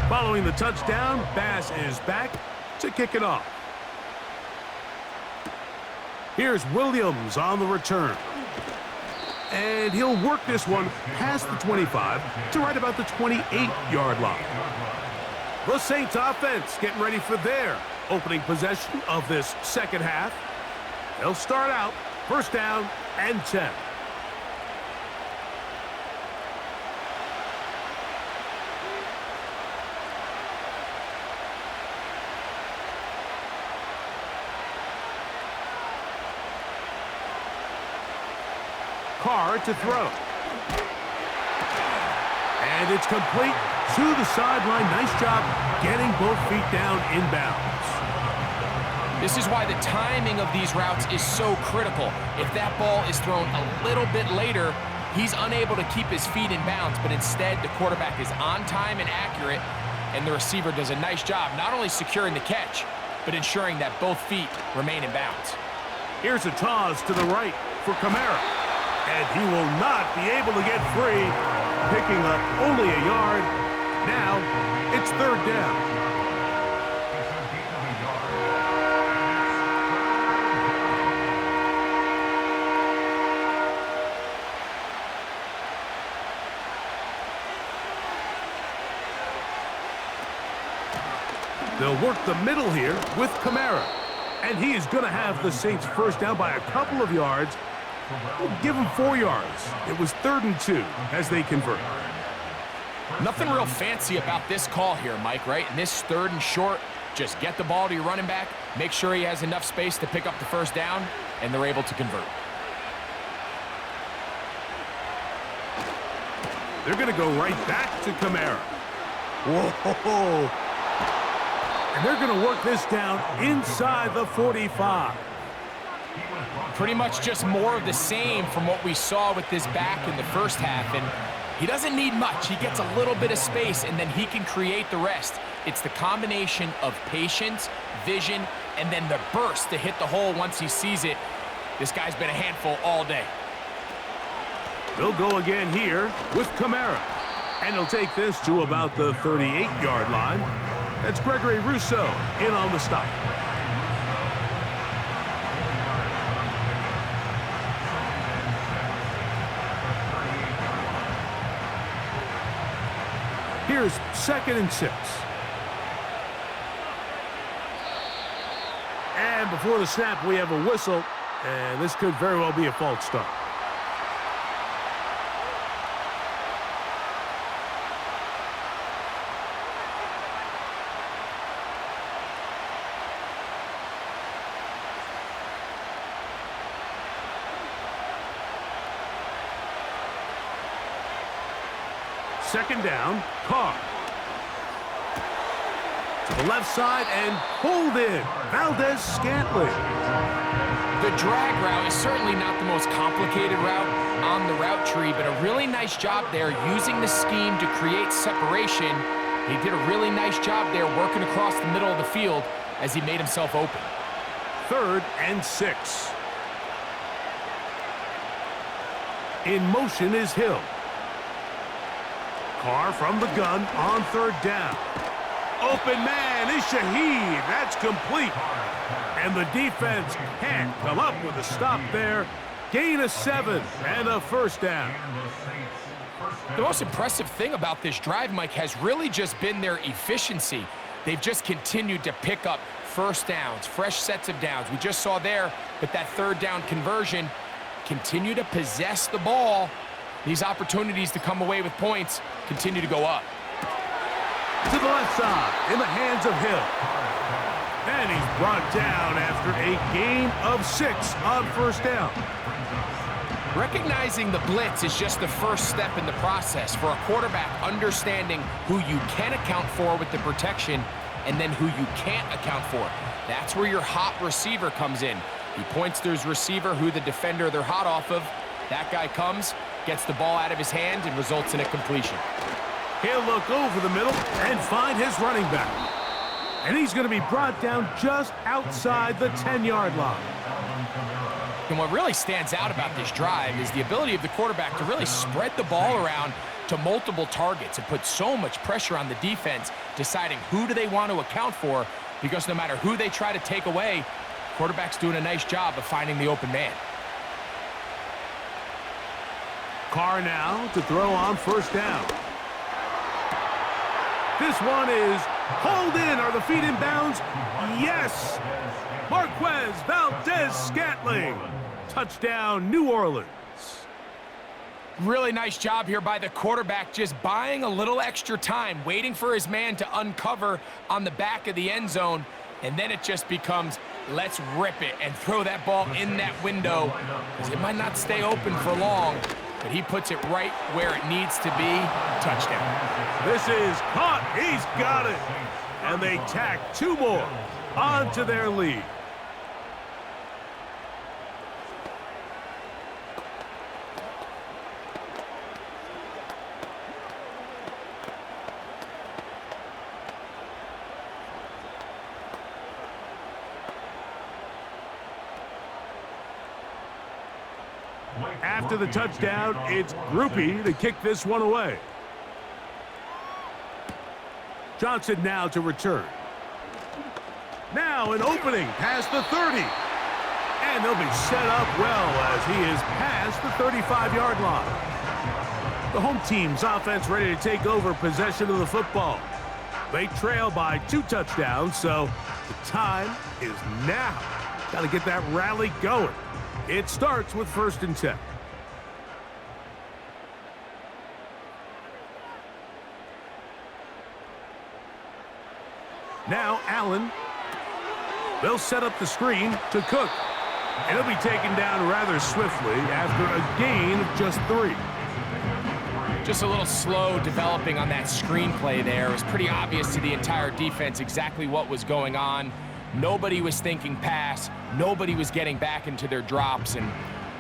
Following the touchdown, Bass is back to kick it off. Here's Williams on the return. And he'll work this one past the 25 to right about the 28-yard line. The Saints offense getting ready for their opening possession of this second half. They'll start out first down and 10. Carr to throw. And it's complete to the sideline. Nice job getting both feet down inbounds. This is why the timing of these routes is so critical. If that ball is thrown a little bit later, he's unable to keep his feet in bounds, but instead the quarterback is on time and accurate, and the receiver does a nice job not only securing the catch, but ensuring that both feet remain in bounds. Here's a toss to the right for Kamara. And he will not be able to get free, picking up only a yard. Now, it's third down. They'll work the middle here with Kamara. And he is going to have the Saints first down by a couple of yards. We'll give him 4 yards. It was 3rd and 2 as they convert. Nothing real fancy about this call here, Mike, right? And this 3rd and short, just get the ball to your running back, make sure he has enough space to pick up the first down, and they're able to convert. They're going to go right back to Kamara. Whoa! And they're going to work this down inside the 45. Pretty much just more of the same from what we saw with this back in the first half. And he doesn't need much. He gets a little bit of space, and then he can create the rest. It's the combination of patience, vision, and then the burst to hit the hole once he sees it. This guy's been a handful all day. They'll go again here with Kamara. And he'll take this to about the 38-yard line. That's Gregory Rousseau in on the stop. Here's 2nd and 6. And before the snap, we have a whistle. And this could very well be a false start. Second down, Carr. To the left side and pulled in. Valdez-Scantling. The drag route is certainly not the most complicated route on the route tree, but a really nice job there using the scheme to create separation. He did a really nice job there working across the middle of the field as he made himself open. 3rd and 6. In motion is Hill. Carr from the gun on third down. Open man is Shaheed. That's complete. And the defense can't come up with a stop there. Gain of 7 and a first down. The most impressive thing about this drive, Mike, has really just been their efficiency. They've just continued to pick up first downs, fresh sets of downs. We just saw there with that third down conversion, continue to possess the ball. These opportunities to come away with points continue to go up. To the left side, in the hands of Hill. And he's brought down after a gain of 6 on first down. Recognizing the blitz is just the first step in the process for a quarterback, understanding who you can account for with the protection and then who you can't account for. That's where your hot receiver comes in. He points to his receiver, who the defender they're hot off of. That guy comes, gets the ball out of his hand, and results in a completion. He'll look over the middle and find his running back. And he's going to be brought down just outside the 10-yard line. And what really stands out about this drive is the ability of the quarterback to really spread the ball around to multiple targets and put so much pressure on the defense, deciding who do they want to account for, because no matter who they try to take away, quarterback's doing a nice job of finding the open man. Carr now to throw on first down. This one is hauled in. Are the feet in bounds? Yes! Marquez Valdez-Scantling. Touchdown, New Orleans. Really nice job here by the quarterback, just buying a little extra time, waiting for his man to uncover on the back of the end zone, and then it just becomes, let's rip it and throw that ball in that window, because it might not stay open for long, but he puts it right where it needs to be. Touchdown. This is caught. He's got it. And they tack 2 more onto their lead. After the touchdown, it's Groupie to kick this one away. Johnson now to return. Now an opening past the 30. And they'll be set up well as he is past the 35-yard line. The home team's offense ready to take over possession of the football. They trail by 2 touchdowns, so the time is now. Got to get that rally going. It starts with 1st and 10. Now Allen. They'll set up the screen to Cook. And he'll be taken down rather swiftly after a gain of just 3. Just a little slow developing on that screenplay there. It was pretty obvious to the entire defense exactly what was going on. Nobody was thinking pass. Nobody was getting back into their drops, and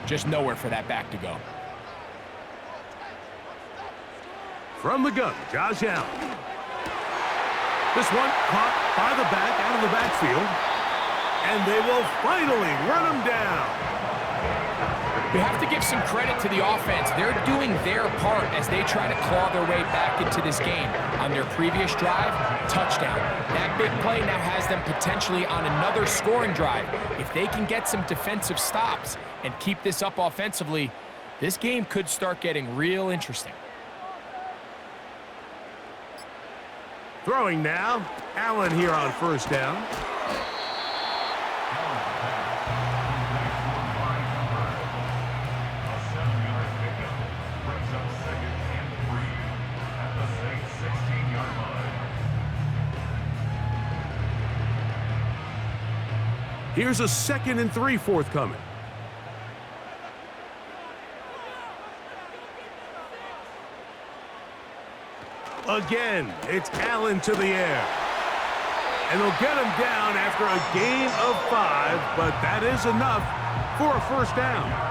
just nowhere for that back to go. From the gun, Josh Allen. This one caught by the back out of the backfield. And they will finally run him down. We have to give some credit to the offense. They're doing their part as they try to claw their way back into this game. On their previous drive, touchdown. That big play now has them potentially on another scoring drive. If they can get some defensive stops and keep this up offensively, this game could start getting real interesting. Throwing now, Allen here on first down. Here's a 2nd and 3 forthcoming. Again, it's Allen to the air. And they'll get him down after a gain of 5, but that is enough for a first down.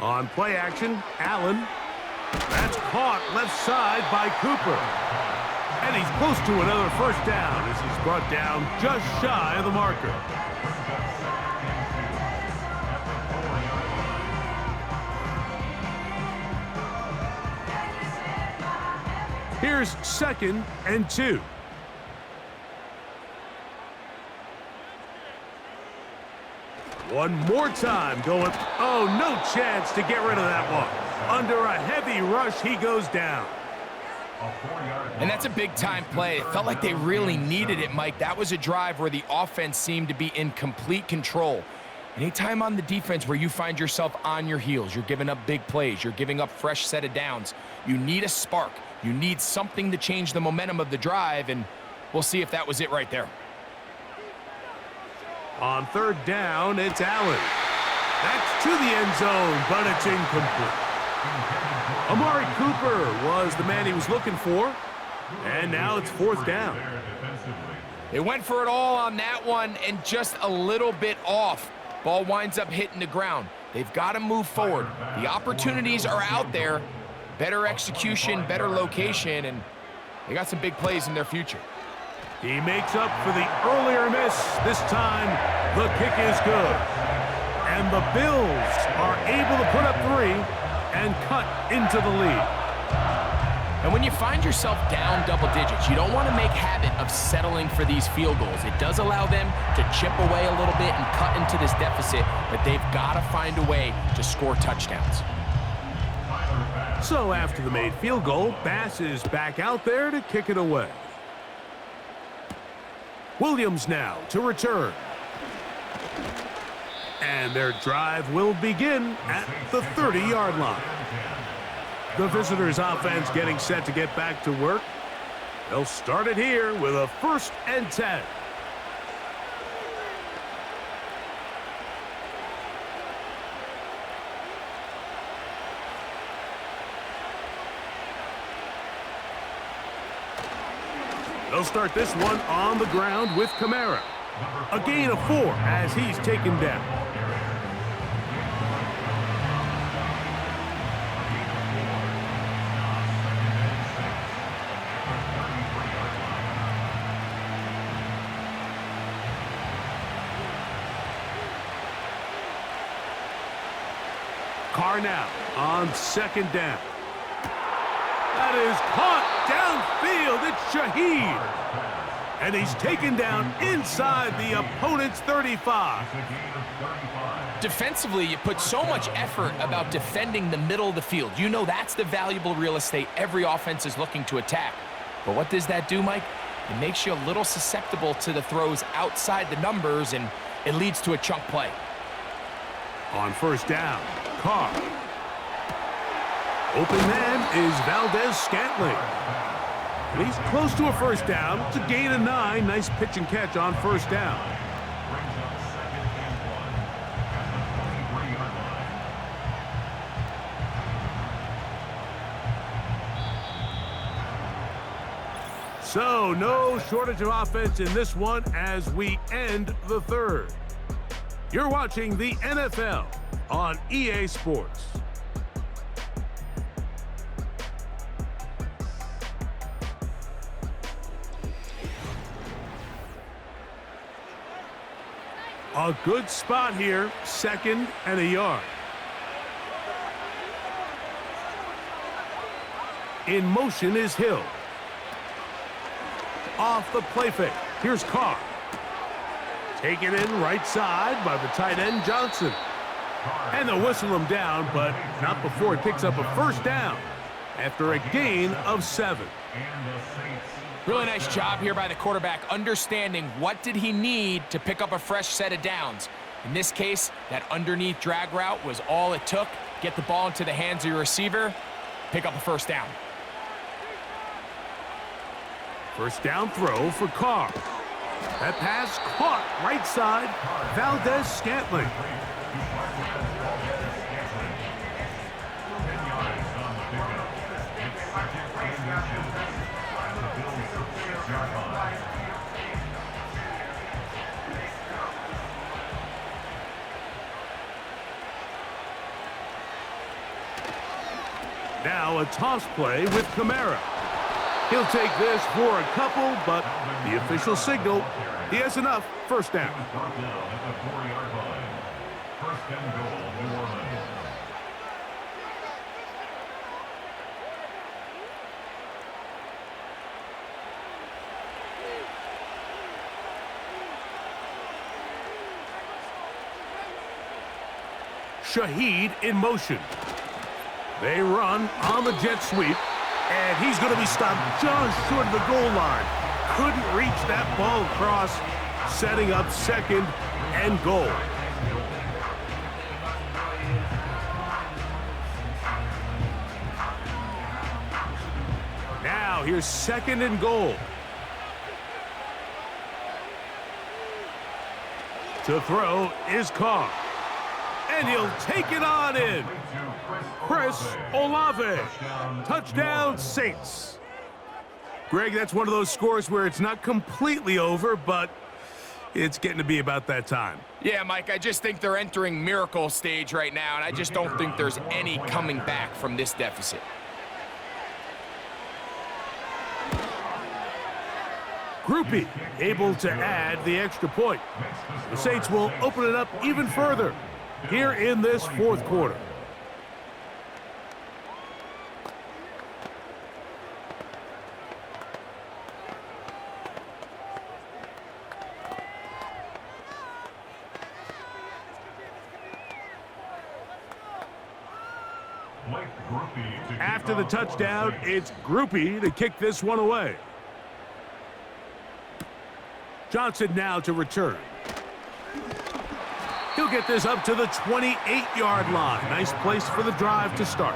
On play action, Allen. That's caught left side by Cooper. And he's close to another first down as he's brought down just shy of the marker. Here's 2nd and 2. One more time going. Oh, no chance to get rid of that one. Under a heavy rush, he goes down. And that's a big-time play. It felt like they really needed it, Mike. That was a drive where the offense seemed to be in complete control. Anytime on the defense where you find yourself on your heels, you're giving up big plays, you're giving up fresh set of downs, you need a spark. You need something to change the momentum of the drive, and we'll see if that was it right there. On 3rd down, it's Allen. That's to the end zone, but it's incomplete. Amari Cooper was the man he was looking for, and now it's 4th down. They went for it all on that one and just a little bit off. Ball winds up hitting the ground. They've got to move forward. The opportunities are out there. Better execution, better location, and they got some big plays in their future. He makes up for the earlier miss. This time, the kick is good. And the Bills are able to put up 3 and cut into the lead. And when you find yourself down double digits, you don't want to make habit of settling for these field goals. It does allow them to chip away a little bit and cut into this deficit, but they've got to find a way to score touchdowns. So after the made field goal, Bass is back out there to kick it away. Williams now to return. And their drive will begin at the 30-yard line. The visitors' offense getting set to get back to work. They'll start it here with a 1st and 10. They'll start this one on the ground with Kamara. A gain of 4 as he's taken down. Carr now on 2nd down. That is caught downfield. It's Shaheed. And he's taken down inside the opponent's 35. Defensively, you put so much effort about defending the middle of the field. You know that's the valuable real estate every offense is looking to attack. But what does that do, Mike? It makes you a little susceptible to the throws outside the numbers, and it leads to a chunk play. On 1st down, Carr. Open man is Valdez-Scantling. And he's close to a 1st down. It's a gain of 9. Nice pitch and catch on 1st down. So, no shortage of offense in this one as we end the 3rd. You're watching the NFL on EA Sports. A good spot here, 2nd and a yard. In motion is Hill. Off the play fake. Here's Carr. Taken in right side by the tight end Johnson. And they'll whistle him down, but not before he picks up a 1st down after a gain of 7. Really nice job here by the quarterback, understanding what did he need to pick up a fresh set of downs. In this case, that underneath drag route was all it took. Get the ball into the hands of your receiver, pick up a 1st down. 1st down throw for Carr. That pass caught right side, Valdez-Scantling. Now a toss play with Kamara. He'll take this for a couple, but the official signal, he has enough. First down. Shaheed in motion. They run on the jet sweep, and he's going to be stopped just short of the goal line. Couldn't reach that ball across, setting up second and goal. Now here's second and goal. To throw is Carr. And he'll take it on in. Chris Olave. Touchdown, Saints. Greg, that's one of those scores where it's not completely over, but it's getting to be about that time. Yeah, Mike, I just think they're entering miracle stage right now, and I just don't think there's any coming back from this deficit. Groupie able to add the extra point. The Saints will open it up even further here in this fourth quarter. After the touchdown, it's Groupie to kick this one away. Johnson now to return. He'll get this up to the 28-yard line. Nice place for the drive to start.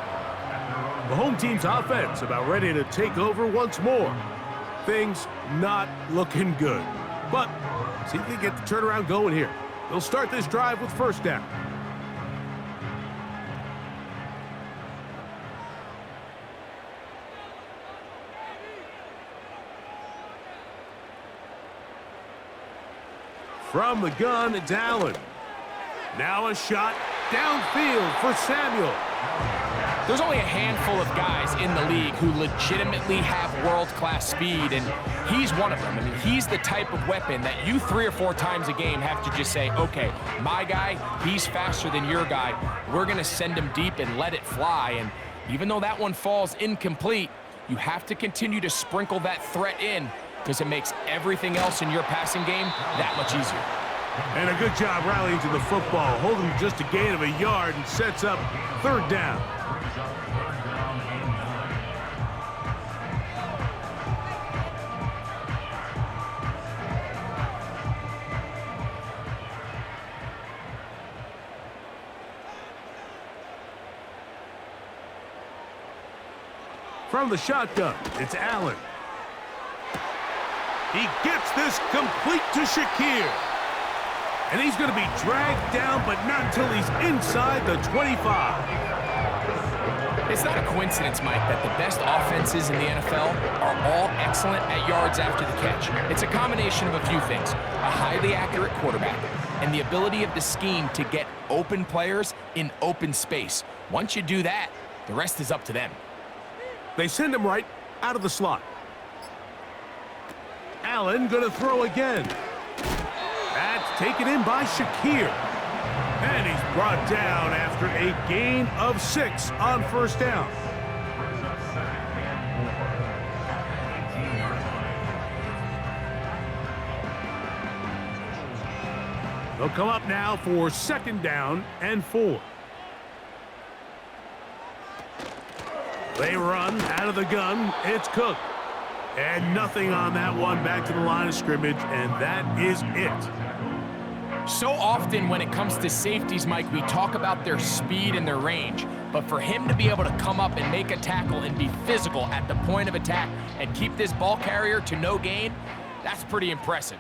The home team's offense about ready to take over once more. Things not looking good. But see if they get the turnaround going here. They'll start this drive with first down. From the gun, it's Allen. Now a shot downfield for Samuel. There's only a handful of guys in the league who legitimately have world-class speed, and he's one of them. I mean, he's the type of weapon that you 3 or 4 times a game have to just say, okay, my guy, he's faster than your guy. We're going to send him deep and let it fly. And even though that one falls incomplete, you have to continue to sprinkle that threat in because it makes everything else in your passing game that much easier. And a good job rallying to the football, holding just a gain of a yard and sets up third down. From the shotgun, it's Allen. He gets this complete to Shakir. And he's going to be dragged down, but not until he's inside the 25. It's not a coincidence, Mike, that the best offenses in the NFL are all excellent at yards after the catch. It's a combination of a few things. A highly accurate quarterback and the ability of the scheme to get open players in open space. Once you do that, the rest is up to them. They send him right out of the slot. Allen going to throw again. That's taken in by Shakir. And he's brought down after a gain of 6 on first down. They'll come up now for second down and 4. They run out of the gun. It's Cook. And nothing on that one, back to the line of scrimmage, and that is it. So often when it comes to safeties, Mike, we talk about their speed and their range. But for him to be able to come up and make a tackle and be physical at the point of attack and keep this ball carrier to no gain, that's pretty impressive.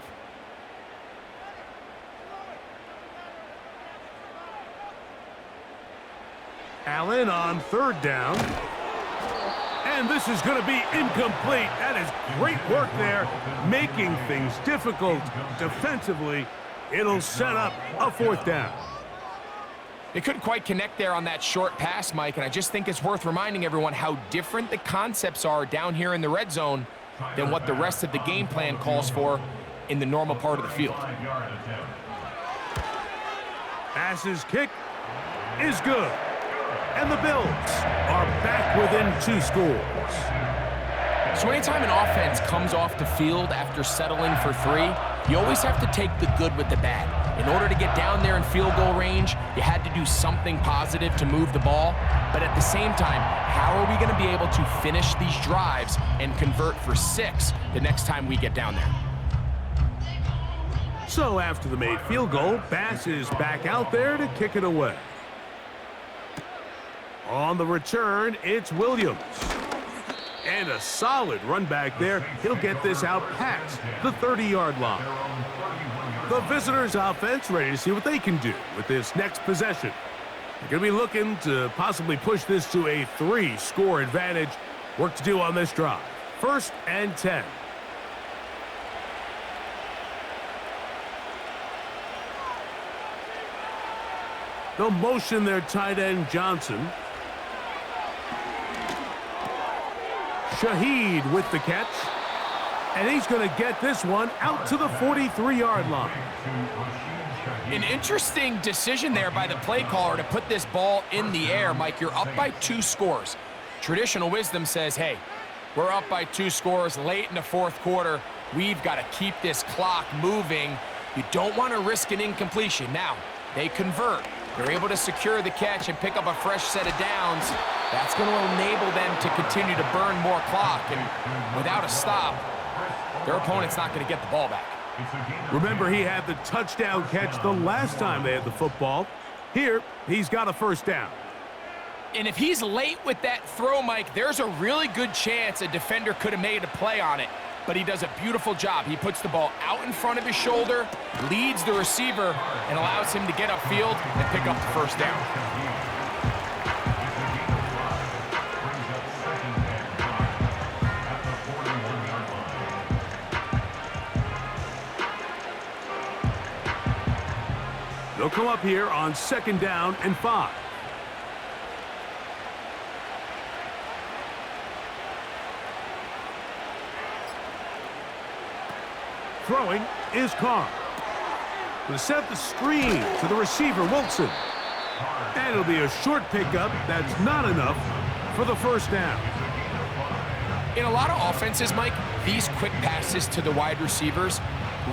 Allen on third down. And this is going to be incomplete. That is great work there, making things difficult defensively. It'll set up a fourth down. They couldn't quite connect there on that short pass, Mike, and I just think it's worth reminding everyone how different the concepts are down here in the red zone than what the rest of the game plan calls for in the normal part of the field. Pass's kick is good. And the Bills are back within 2 scores. So anytime an offense comes off the field after settling for 3, you always have to take the good with the bad. In order to get down there in field goal range, you had to do something positive to move the ball. But at the same time, how are we going to be able to finish these drives and convert for 6 the next time we get down there? So after the made field goal, Bass is back out there to kick it away. On the return, it's Williams. And a solid run back there. He'll get this out past the 30-yard line. The visitors' offense ready to see what they can do with this next possession. They're going to be looking to possibly push this to a 3-score advantage. Work to do on this drive. 1st and 10. They'll motion their tight end Johnson. Shaheed with the catch. And he's going to get this one out to the 43-yard line. An interesting decision there by the play caller to put this ball in the air. Mike, you're up by 2 scores. Traditional wisdom says, hey, we're up by 2 scores late in the 4th quarter. We've got to keep this clock moving. You don't want to risk an incompletion. Now, they convert. They're able to secure the catch and pick up a fresh set of downs. That's going to enable them to continue to burn more clock. And without a stop, their opponent's not going to get the ball back. Remember, he had the touchdown catch the last time they had the football. Here, he's got a 1st down. And if he's late with that throw, Mike, there's a really good chance a defender could have made a play on it. But he does a beautiful job. He puts the ball out in front of his shoulder, leads the receiver, and allows him to get upfield and pick up the 1st down. They'll come up here on 2nd down and 5. Throwing is Carr. Going to set the screen to the receiver, Wilson. And it'll be a short pickup. That's not enough for the 1st down. In a lot of offenses, Mike, these quick passes to the wide receivers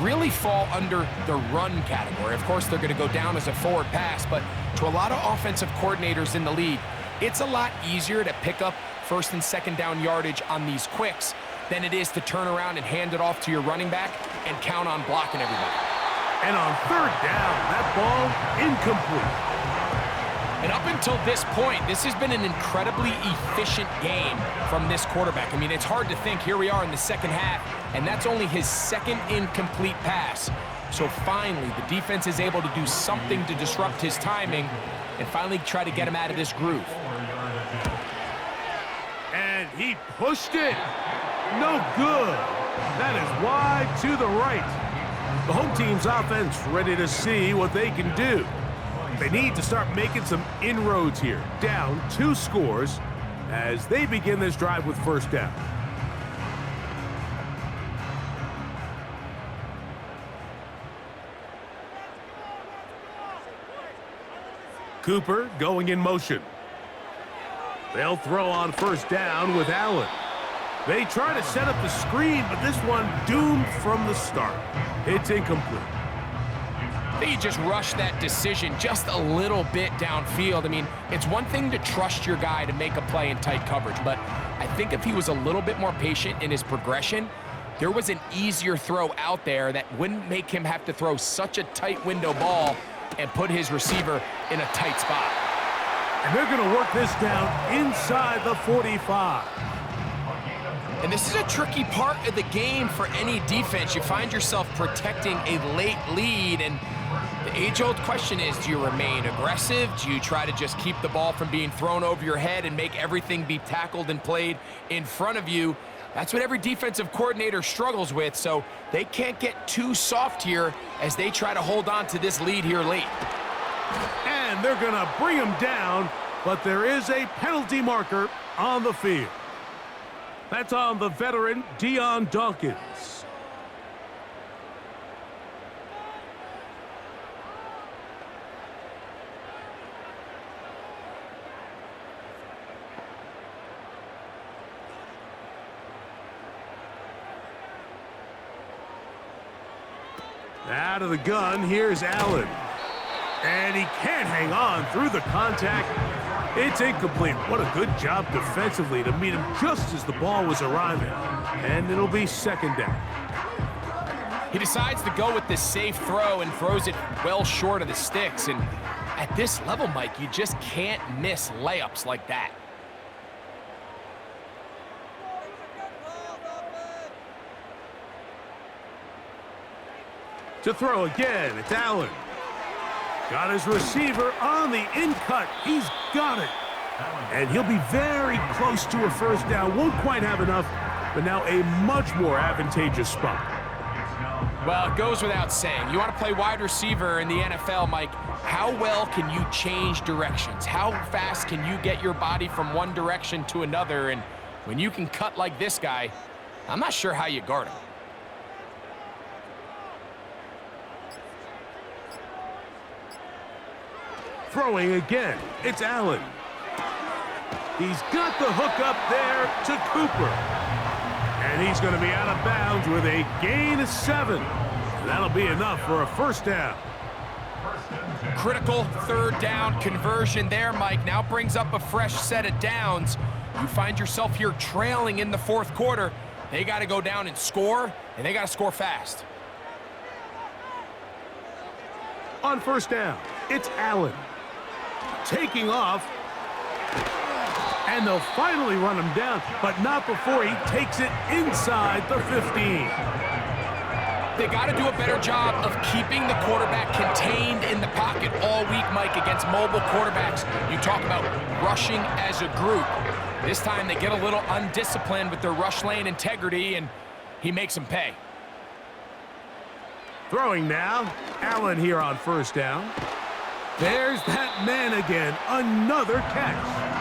really fall under the run category. Of course, they're going to go down as a forward pass, but to a lot of offensive coordinators in the league, it's a lot easier to pick up 1st and 2nd down yardage on these quicks than it is to turn around and hand it off to your running back and count on blocking everybody. And on 3rd down, that ball incomplete. And up until this point, this has been an incredibly efficient game from this quarterback. I mean, it's hard to think. Here we are in the 2nd half, and that's only his 2nd incomplete pass. So finally, the defense is able to do something to disrupt his timing and finally try to get him out of this groove. And he pushed it. No good. That is wide to the right. The home team's offense ready to see what they can do. They need to start making some inroads here. Down 2 scores as they begin this drive with 1st down. Cooper going in motion. They'll throw on 1st down with Allen. They try to set up the screen, but this one doomed from the start. It's incomplete. They just rushed that decision just a little bit downfield. I mean, it's one thing to trust your guy to make a play in tight coverage, but I think if he was a little bit more patient in his progression, there was an easier throw out there that wouldn't make him have to throw such a tight window ball and put his receiver in a tight spot. And they're going to work this down inside the 45. And this is a tricky part of the game for any defense. You find yourself protecting a late lead, and the age-old question is, do you remain aggressive? Do you try to just keep the ball from being thrown over your head and make everything be tackled and played in front of you? That's what every defensive coordinator struggles with, so they can't get too soft here as they try to hold on to this lead here late. And they're going to bring him down, but there is a penalty marker on the field. That's on the veteran, Dion Dawkins. Out of the gun, here's Allen. And he can't hang on through the contact. It's incomplete. What a good job defensively to meet him just as the ball was arriving. And it'll be second down. He decides to go with this safe throw and throws it well short of the sticks. And at this level, Mike, you just can't miss layups like that. To throw again, it's Allen. Got his receiver on the in-cut. He's got it. And he'll be very close to a first down. Won't quite have enough, but now a much more advantageous spot. Well, it goes without saying. You want to play wide receiver in the NFL, Mike, how well can you change directions? How fast can you get your body from one direction to another? And when you can cut like this guy, I'm not sure how you guard him. Throwing again, it's Allen. He's got the hook up there to Cooper. And he's going to be out of bounds with a gain of 7. That'll be enough for a first down. Critical third down conversion there, Mike. Now brings up a fresh set of downs. You find yourself here trailing in the fourth quarter. They got to go down and score, and they got to score fast. On first down, it's Allen. Taking off, and they'll finally run him down, but not before he takes it inside the 15. They got to do a better job of keeping the quarterback contained in the pocket all week, Mike, against mobile quarterbacks. You talk about rushing as a group. This time they get a little undisciplined with their rush lane integrity, and he makes them pay. Throwing now, Allen here on first down. There's that man again, another catch.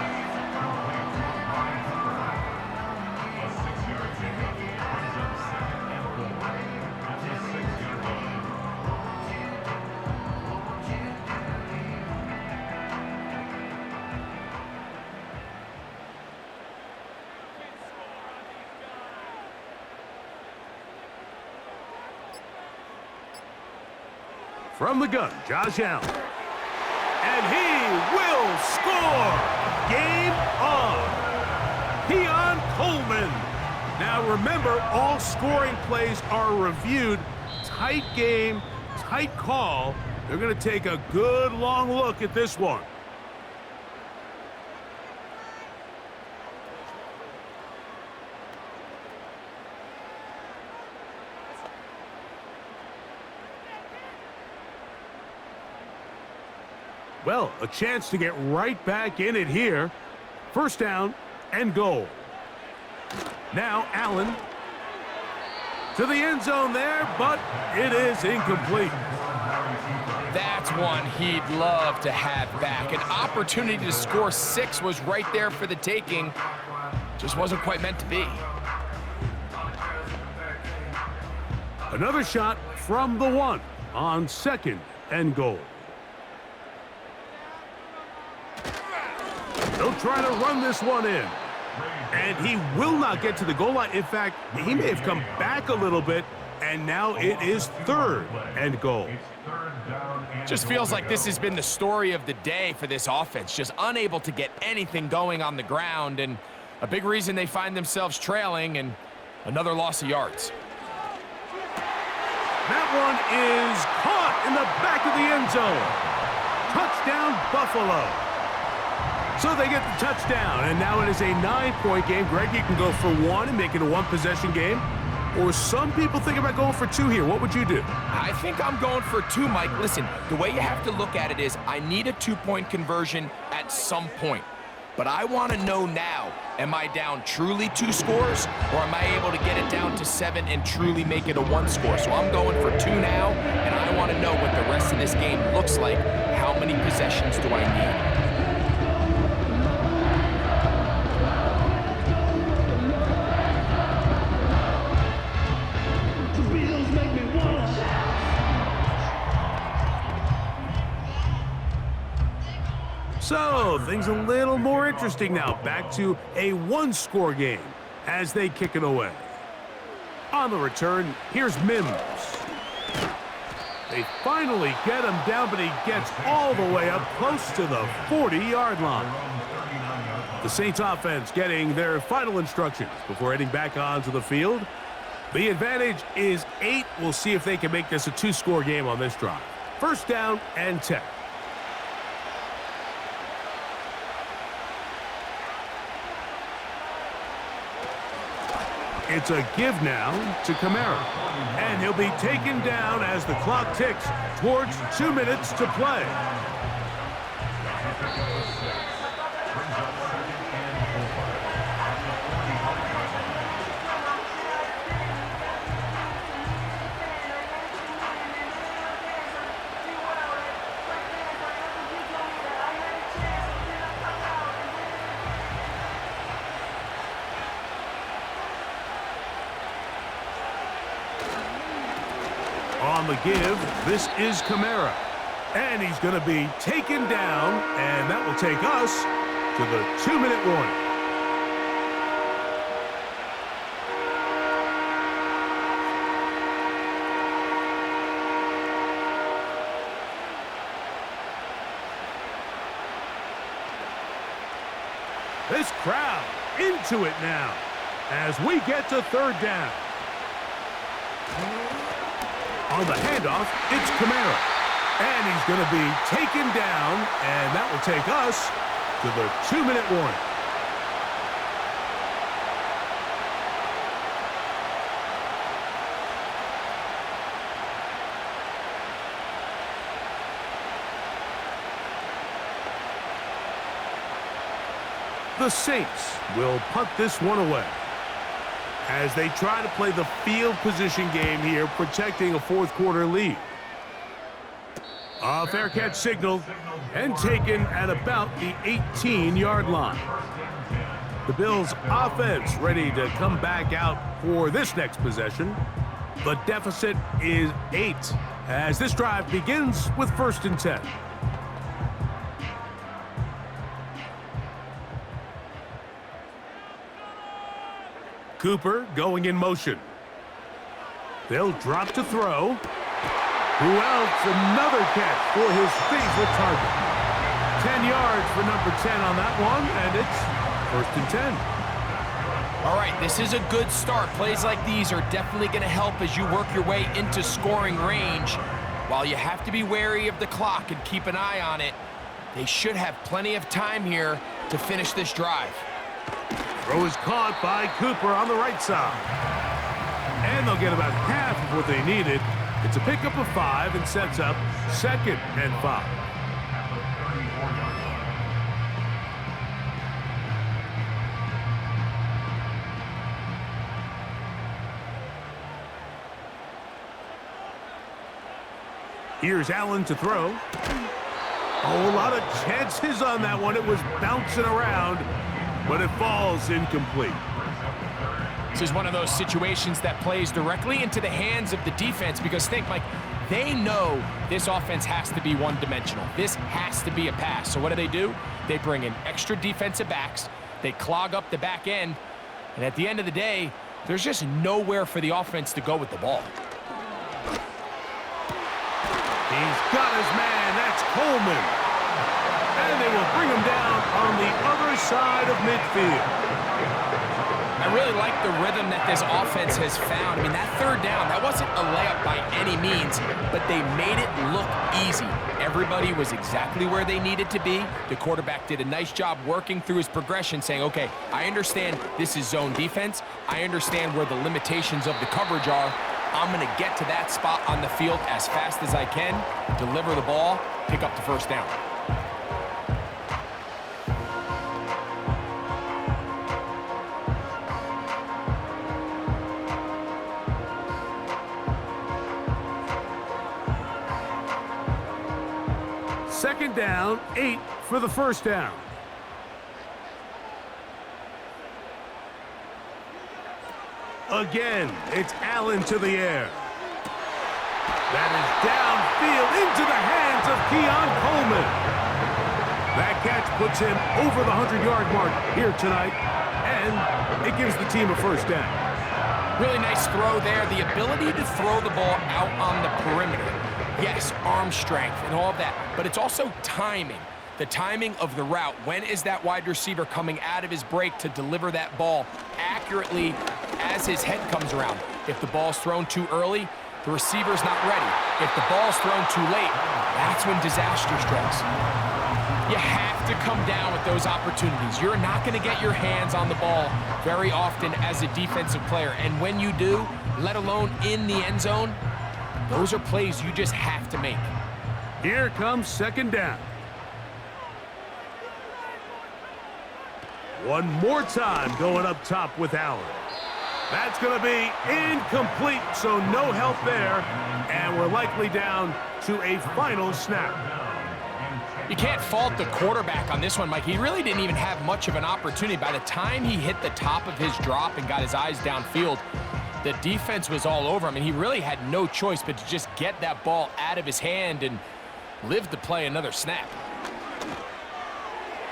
From the gun, Josh Allen. And he will score! Game on! Keon Coleman. Now remember, all scoring plays are reviewed. Tight game, tight call. They're going to take a good long look at this one. Well, a chance to get right back in it here. First down and goal. Now Allen to the end zone there, but it is incomplete. That's one he'd love to have back. An opportunity to score 6 was right there for the taking. Just wasn't quite meant to be. Another shot from the 1 on second and goal. They'll try to run this one in. And he will not get to the goal line. In fact, he may have come back a little bit, and now it is third and goal. Just feels like this has been the story of the day for this offense. Just unable to get anything going on the ground, and a big reason they find themselves trailing, and another loss of yards. That one is caught in the back of the end zone. Touchdown, Buffalo. So they get the touchdown, and now it is a 9-point game. Greg, you can go for 1 and make it a 1-possession game. Or some people think about going for 2 here. What would you do? I think I'm going for 2, Mike. Listen, the way you have to look at it is I need a 2-point conversion at some point. But I want to know now, am I down truly 2 scores, or am I able to get it down to 7 and truly make it a 1 score? So I'm going for 2 now, and I want to know what the rest of this game looks like. How how many possessions do I need? So, things a little more interesting now. Back to a one-score game as they kick it away. On the return, here's Mims. They finally get him down, but he gets all the way up close to the 40-yard line. The Saints offense getting their final instructions before heading back onto the field. The advantage is 8. We'll see if they can make this a two-score game on this drive. First down and 10. It's a give now to Kamara. And he'll be taken down as the clock ticks towards 2 minutes to play. On the give, this is Kamara. And he's going to be taken down, and that will take us to the 2-minute warning. This crowd into it now as we get to third down. On the handoff, it's Kamara. And he's going to be taken down, and that will take us to the 2-minute warning. The Saints will punt this one away as they try to play the field position game here, protecting a fourth-quarter lead. A fair catch signaled and taken at about the 18-yard line. The Bills' offense ready to come back out for this next possession. The deficit is 8 as this drive begins with 1st and 10. Cooper going in motion. They'll drop to throw. Who else? Another catch for his favorite target. 10 yards for number 10 on that one, and it's 1st and 10. All right, this is a good start. Plays like these are definitely going to help as you work your way into scoring range. While you have to be wary of the clock and keep an eye on it, they should have plenty of time here to finish this drive. Throw is caught by Cooper on the right side. And they'll get about half of what they needed. It's a pickup of 5 and sets up 2nd and 5. Here's Allen to throw. Oh, a lot of chances on that one. It was bouncing around, but it falls incomplete. This is one of those situations that plays directly into the hands of the defense because think, Mike, they know this offense has to be one-dimensional. This has to be a pass. So what do? They bring in extra defensive backs. They clog up the back end. And at the end of the day, there's just nowhere for the offense to go with the ball. He's got his man. That's Coleman. And they will bring him down on the other side of midfield. I really like the rhythm that this offense has found. I mean, that third down, that wasn't a layup by any means, but they made it look easy. Everybody was exactly where they needed to be. The quarterback did a nice job working through his progression, saying, okay, I understand this is zone defense. I understand where the limitations of the coverage are. I'm going to get to that spot on the field as fast as I can, deliver the ball, pick up the first down. Second down, 8 for the first down. Again, it's Allen to the air. That is downfield into the hands of Keon Coleman. That catch puts him over the 100-yard mark here tonight, and it gives the team a first down. Really nice throw there. The ability to throw the ball out on the perimeter. Yes, arm strength and all of that, but it's also timing. The timing of the route. When is that wide receiver coming out of his break to deliver that ball accurately as his head comes around? If the ball's thrown too early, the receiver's not ready. If the ball's thrown too late, that's when disaster strikes. You have to come down with those opportunities. You're not going to get your hands on the ball very often as a defensive player. And when you do, let alone in the end zone, those are plays you just have to make. Here comes second down. One more time going up top with Allen. That's going to be incomplete, so no help there. And we're likely down to a final snap. You can't fault the quarterback on this one, Mike. He really didn't even have much of an opportunity. By the time he hit the top of his drop and got his eyes downfield, the defense was all over him, and he really had no choice but to just get that ball out of his hand and live to play another snap.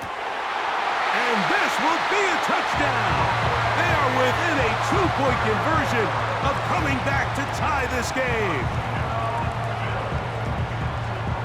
And this will be a touchdown. They are within a 2-point conversion of coming back to tie this game.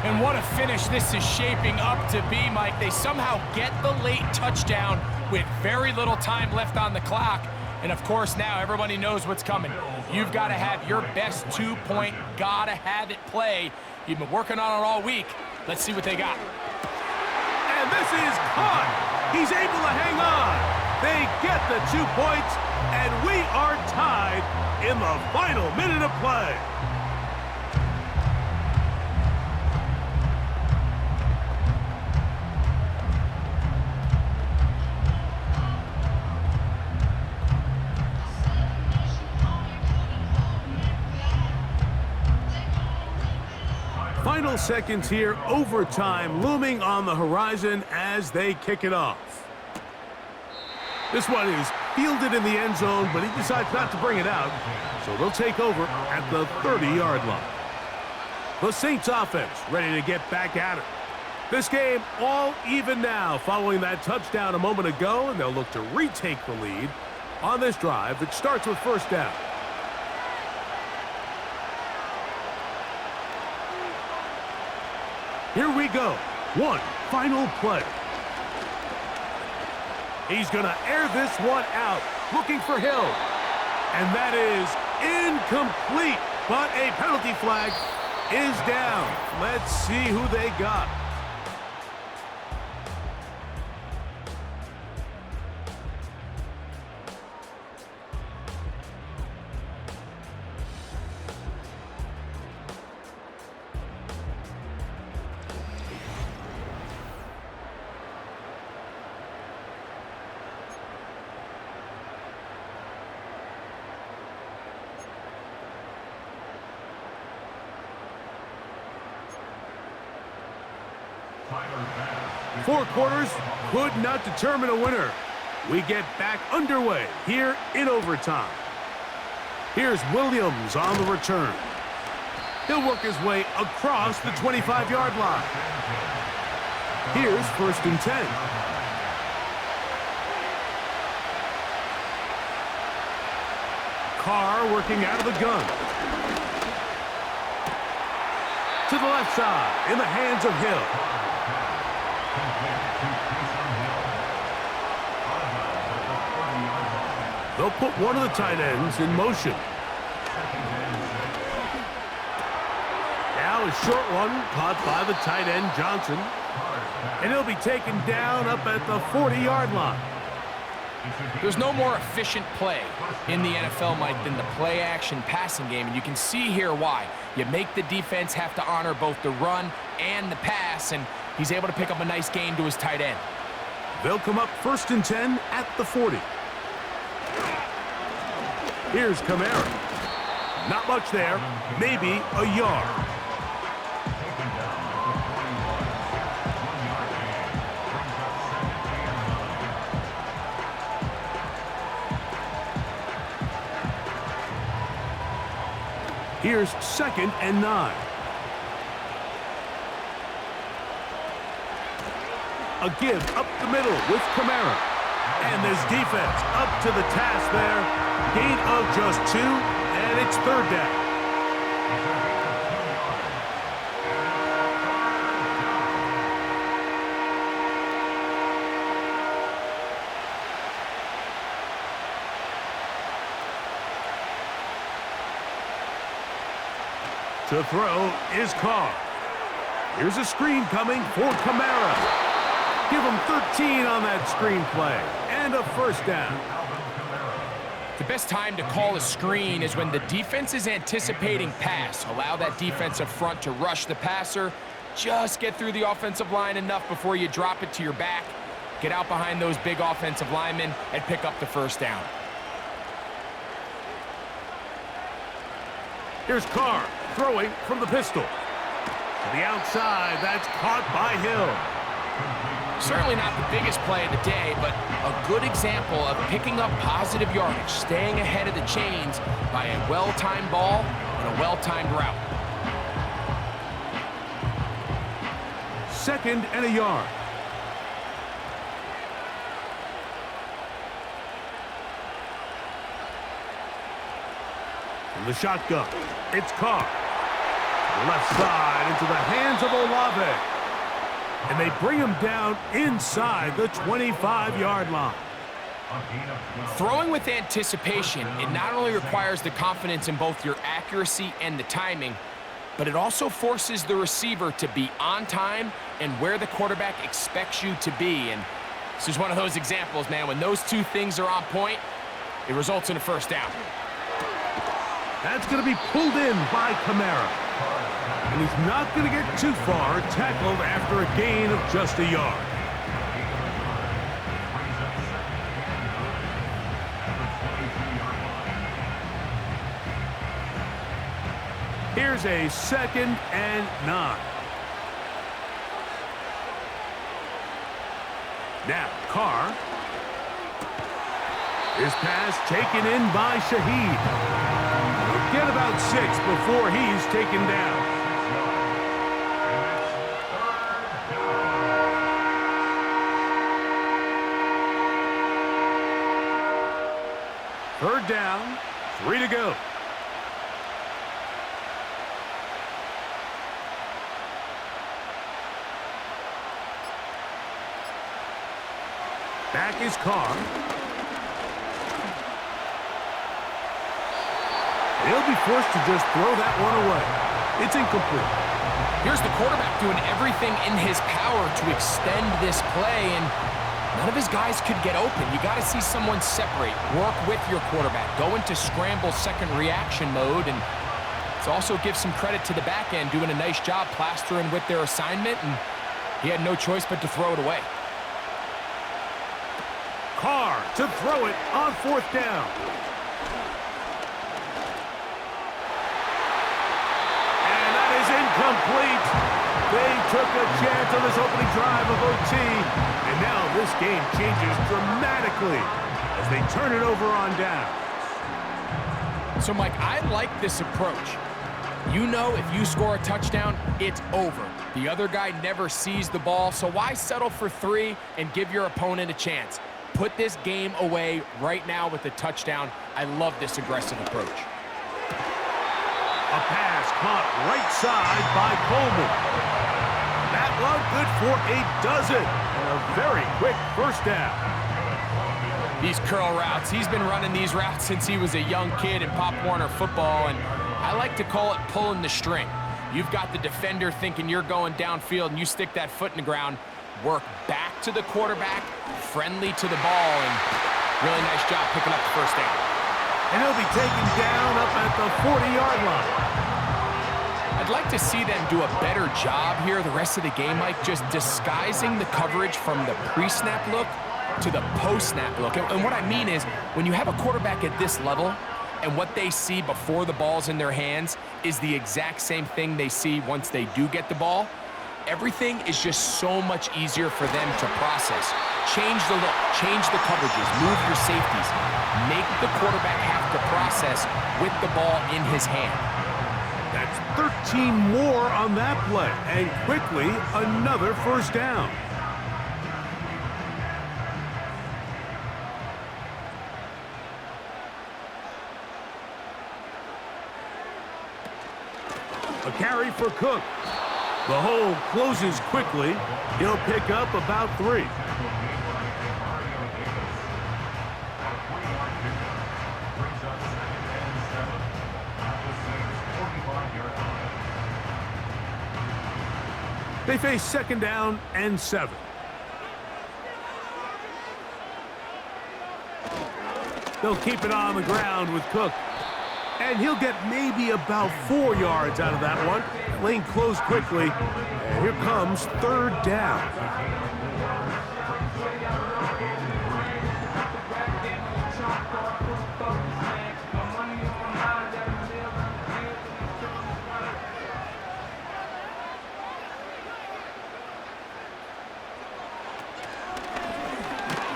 And what a finish this is shaping up to be, Mike. They somehow get the late touchdown with very little time left on the clock. And, of course, now everybody knows what's coming. You've got to have your best 2-point, gotta have it play. You've been working on it all week. Let's see what they got. And this is caught. He's able to hang on. They get the 2 points, and we are tied in the final minute of play. Final seconds here, overtime looming on the horizon as they kick it off. This one is fielded in the end zone, but he decides not to bring it out, so they'll take over at the 30-yard line. The Saints offense ready to get back at it. This game all even now following that touchdown a moment ago, and they'll look to retake the lead on this drive that starts with first down. Here we go. One final play. He's going to air this one out, looking for Hill. And that is incomplete, but a penalty flag is down. Let's see who they got. Four quarters could not determine a winner. We get back underway here in overtime. Here's Williams on the return. He'll work his way across the 25-yard line. Here's first and 10. Carr working out of the gun. To the left side, in the hands of Hill. They'll put one of the tight ends in motion. Now a short one caught by the tight end Johnson. And he'll be taken down up at the 40-yard line. There's no more efficient play in the NFL, Mike, than the play-action passing game, and you can see here why. You make the defense have to honor both the run and the pass, and he's able to pick up a nice gain to his tight end. They'll come up first and 10 at the 40. Here's Kamara. Not much there, maybe a yard. Here's 2nd and 9. A give up the middle with Kamara. And this defense up to the task there. Gain of just 2, and it's 3rd down. To throw is Carr. Here's a screen coming for Kamara. Give him 13 on that screen play. And a 1st down. The best time to call a screen is when the defense is anticipating pass. Allow that defensive front to rush the passer. Just get through the offensive line enough before you drop it to your back. Get out behind those big offensive linemen and pick up the 1st down. Here's Carr throwing from the pistol. To the outside, that's caught by Hill. Certainly not the biggest play of the day, but a good example of picking up positive yardage, staying ahead of the chains by a well-timed ball and a well-timed route. 2nd and a yard. From the shotgun, it's Carr. To the left side into the hands of Olave. And they bring him down inside the 25-yard line. Throwing with anticipation, it not only requires the confidence in both your accuracy and the timing, but it also forces the receiver to be on time and where the quarterback expects you to be. And this is one of those examples, man. When those two things are on point, it results in a 1st down. That's going to be pulled in by Kamara. And he's not going to get too far, tackled after a gain of just a yard. Here's a 2nd and 9. Now, Carr. His pass taken in by Shaheed. He'll get about 6 before he's taken down. Third down, 3 to go. Back is Carr. He'll be forced to just throw that one away. It's incomplete. Here's the quarterback doing everything in his power to extend this play, and none of his guys could get open. You got to see someone separate, work with your quarterback, go into scramble second reaction mode, and it also gives some credit to the back end doing a nice job plastering with their assignment, and he had no choice but to throw it away. Carr to throw it on 4th down. And that is incomplete. They took a chance on this opening drive of OT, and now this game changes dramatically as they turn it over on down. So, Mike, I like this approach. You know if you score a touchdown, it's over. The other guy never sees the ball, so why settle for 3 and give your opponent a chance? Put this game away right now with a touchdown. I love this aggressive approach. A pass caught right side by Coleman. That one good for a dozen. And a very quick 1st down. These curl routes, he's been running these routes since he was a young kid in Pop Warner football, and I like to call it pulling the string. You've got the defender thinking you're going downfield, and you stick that foot in the ground, work back to the quarterback, friendly to the ball, and really nice job picking up the 1st down. And he'll be taken down up at the 40-yard line. I'd like to see them do a better job here the rest of the game, Mike, just disguising the coverage from the pre-snap look to the post-snap look. And what I mean is, when you have a quarterback at this level, and what they see before the ball's in their hands is the exact same thing they see once they do get the ball, everything is just so much easier for them to process. Change the look, change the coverages, move your safeties. Make the quarterback have to process with the ball in his hand. 13 more on that play, and quickly another first down. A carry for Cook. The hole closes quickly. He'll pick up about 3. They face second down and 7. They'll keep it on the ground with Cook. And he'll get maybe about 4 yards out of that one. Lane closed quickly. And here comes third down.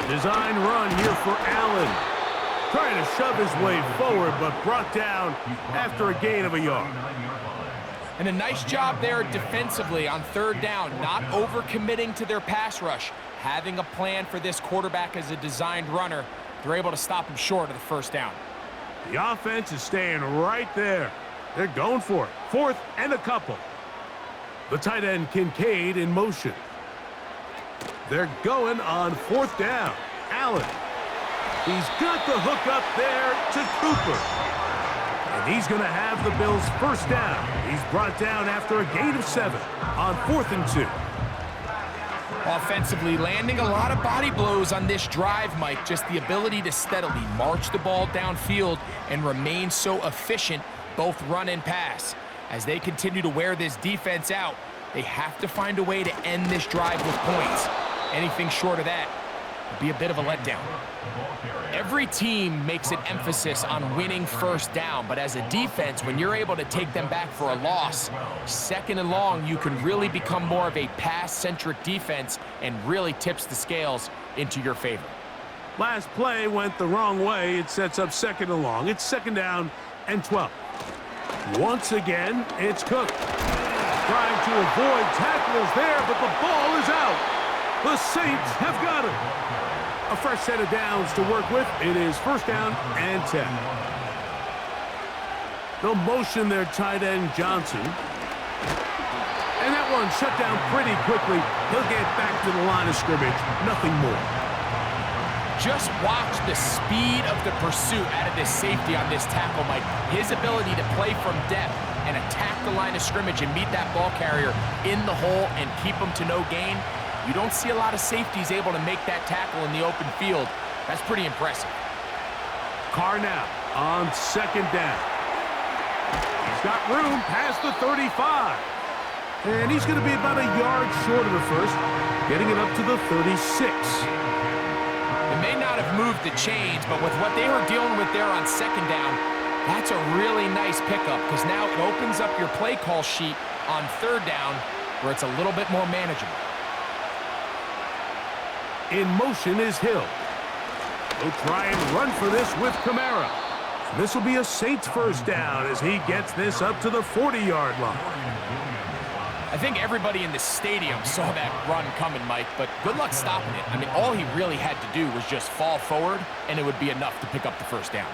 Design run here for Allen. Trying to shove his way forward, but brought down after a gain of a yard. And a nice job there defensively on third down, not overcommitting to their pass rush. Having a plan for this quarterback as a designed runner, they're able to stop him short of the first down. The offense is staying right there. They're going for it. 4th and a couple. The tight end Kincaid in motion. They're going on 4th down. Allen. He's got the hook up there to Cooper. And he's going to have the Bills first down. He's brought down after a gain of 7 on 4th and 2. Offensively, landing a lot of body blows on this drive, Mike. Just the ability to steadily march the ball downfield and remain so efficient, both run and pass. As they continue to wear this defense out, they have to find a way to end this drive with points. Anything short of that would be a bit of a letdown. Every team makes an emphasis on winning first down, but as a defense, when you're able to take them back for a loss, second and long, you can really become more of a pass-centric defense and really tips the scales into your favor. Last play went the wrong way. It sets up second and long. It's second down and 12. Once again, it's Cook. Trying to avoid tackles there, but the ball is out. The Saints have got it. A fresh set of downs to work with. It is first down and 10. They'll motion their tight end Johnson. And that one shut down pretty quickly. He'll get back to the line of scrimmage. Nothing more. Just watch the speed of the pursuit out of this safety on this tackle, Mike. His ability to play from depth and attack the line of scrimmage and meet that ball carrier in the hole and keep him to no gain. You don't see a lot of safeties able to make that tackle in the open field. That's pretty impressive. Carr now on second down. He's got room past the 35. And he's going to be about a yard short of the first, getting it up to the 36. It may not have moved the chains, but with what they were dealing with there on second down, that's a really nice pickup because now it opens up your play call sheet on third down where it's a little bit more manageable. In motion is Hill. He'll try and run for this with Kamara. This will be a Saints first down as he gets this up to the 40-yard line. I think everybody in the stadium saw that run coming, Mike, but good luck stopping it. I mean, all he really had to do was just fall forward, and it would be enough to pick up the first down.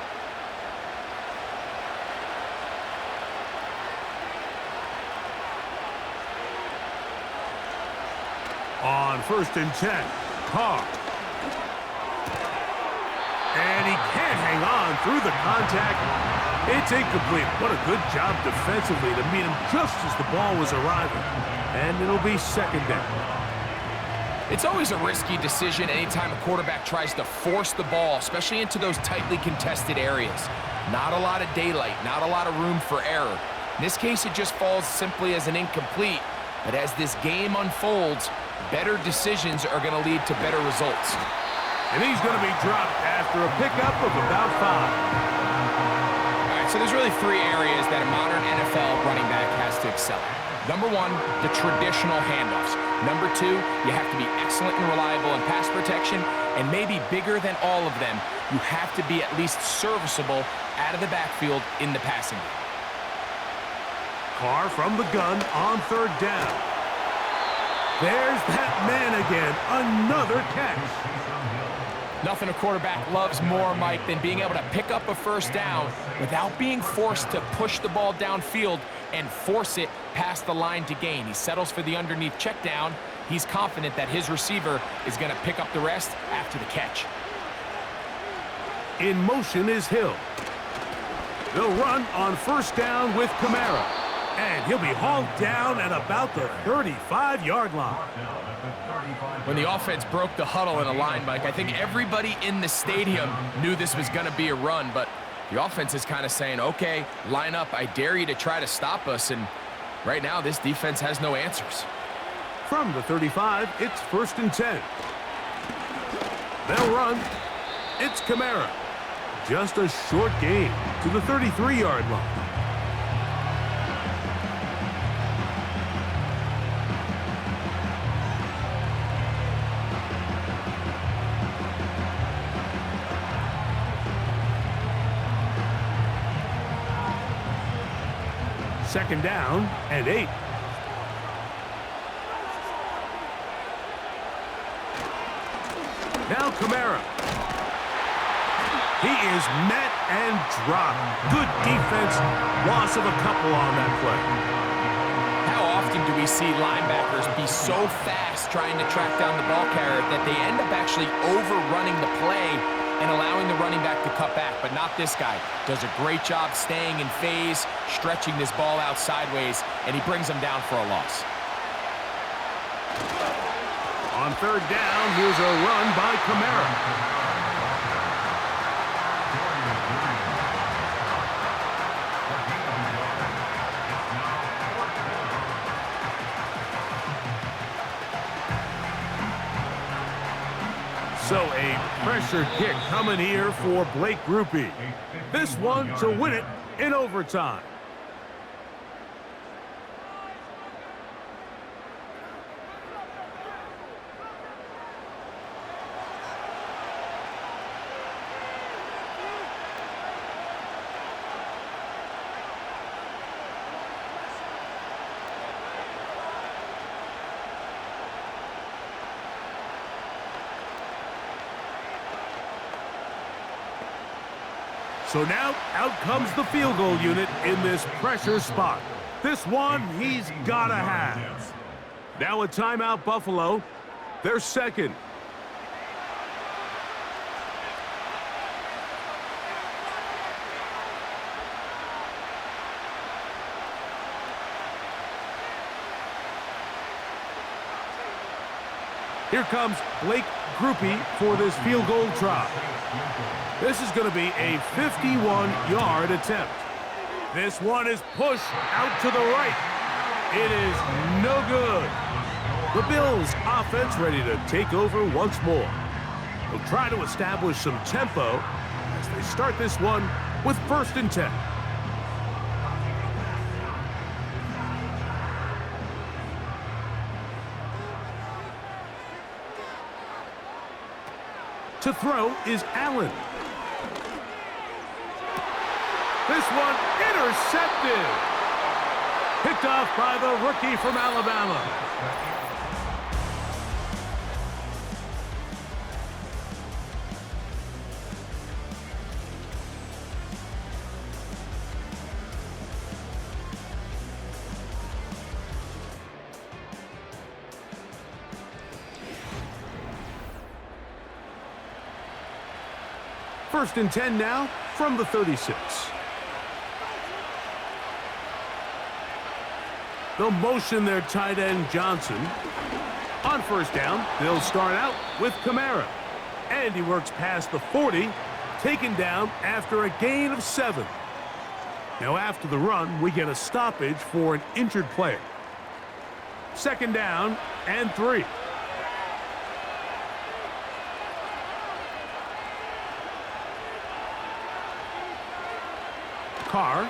On first and 10, Carr. And he can't hang on through the contact. It's incomplete. What a good job defensively to meet him just as the ball was arriving. And it'll be second down. It's always a risky decision anytime a quarterback tries to force the ball, especially into those tightly contested areas. Not a lot of daylight, not a lot of room for error. In this case, it just falls simply as an incomplete. But as this game unfolds, better decisions are going to lead to better results. And he's going to be dropped after a pickup of about 5. All right, so there's really 3 areas that a modern NFL running back has to excel at. Number 1, the traditional handoffs. Number 2, you have to be excellent and reliable in pass protection. And maybe bigger than all of them, you have to be at least serviceable out of the backfield in the passing game. Carr from the gun on third down. There's that man again. Another catch. Nothing a quarterback loves more, Mike, than being able to pick up a first down without being forced to push the ball downfield and force it past the line to gain. He settles for the underneath check down. He's confident that his receiver is going to pick up the rest after the catch. In motion is Hill. They'll run on first down with Kamara. And he'll be hauled down at about the 35-yard line. When the offense broke the huddle in a line, Mike, I think everybody in the stadium knew this was going to be a run, but the offense is kind of saying, okay, line up. I dare you to try to stop us. And right now, this defense has no answers. From the 35, it's 1st and 10. They'll run. It's Kamara. Just a short gain to the 33-yard line. Second down and 8. Now Kamara. He is met and dropped. Good defense. Loss of a couple on that play. How often do we see linebackers be so fast trying to track down the ball carrier that they end up actually overrunning the play and allowing the running back to cut back, but not this guy. Does a great job staying in phase, stretching this ball out sideways, and he brings them down for a loss. On third down, here's a run by Kamara. So a pressure kick coming here for Blake Grupe. This one to win it in overtime. So now, out comes the field goal unit in this pressure spot. This one, he's gotta have. Now a timeout, Buffalo. They're second. Here comes Blake Grupe for this field goal try. This is going to be a 51-yard attempt. This one is pushed out to the right. It is no good. The Bills' offense ready to take over once more. They'll try to establish some tempo as they start this one with 1st and 10. To throw is Allen. This one intercepted. Picked off by the rookie from Alabama. First and 10 now from the 36. They'll motion their tight end Johnson. On first down, they'll start out with Kamara. And he works past the 40, taken down after a gain of 7. Now after the run, we get a stoppage for an injured player. Second down and 3. Carr.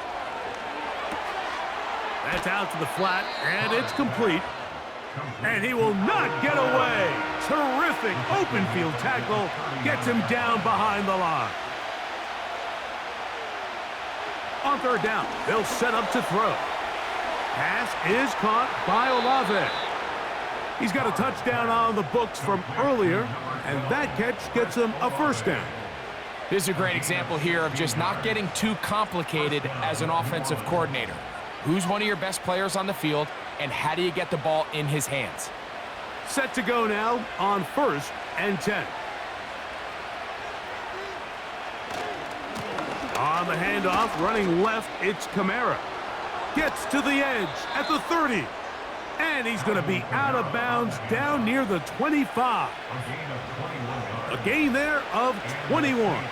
That's out to the flat, and it's complete. And he will not get away. Terrific open field tackle. Gets him down behind the line. On third down, they'll set up to throw. Pass is caught by Olave. He's got a touchdown on the books from earlier, and that catch gets him a first down. This is a great example here of just not getting too complicated as an offensive coordinator. Who's one of your best players on the field, and how do you get the ball in his hands? Set to go now on 1st and 10. On the handoff, running left, it's Kamara. Gets to the edge at the 30. And he's going to be out of bounds down near the 25. A gain there of 21.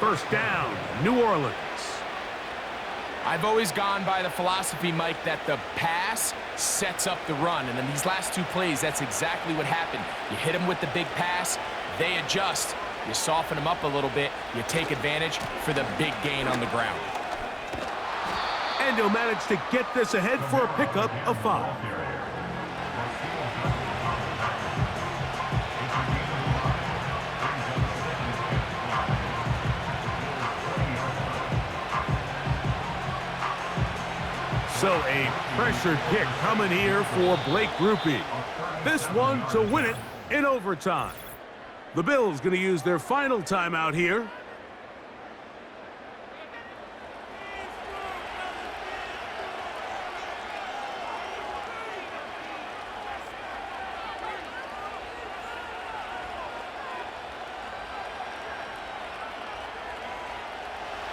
First down, New Orleans. I've always gone by the philosophy, Mike, that the pass sets up the run. And in these last two plays, that's exactly what happened. You hit them with the big pass, they adjust. You soften them up a little bit, you take advantage for the big gain on the ground. And he'll manage to get this ahead for a pickup of 5. So a pressure kick coming here for Blake Grupe. This one to win it in overtime. The Bills going to use their final timeout here.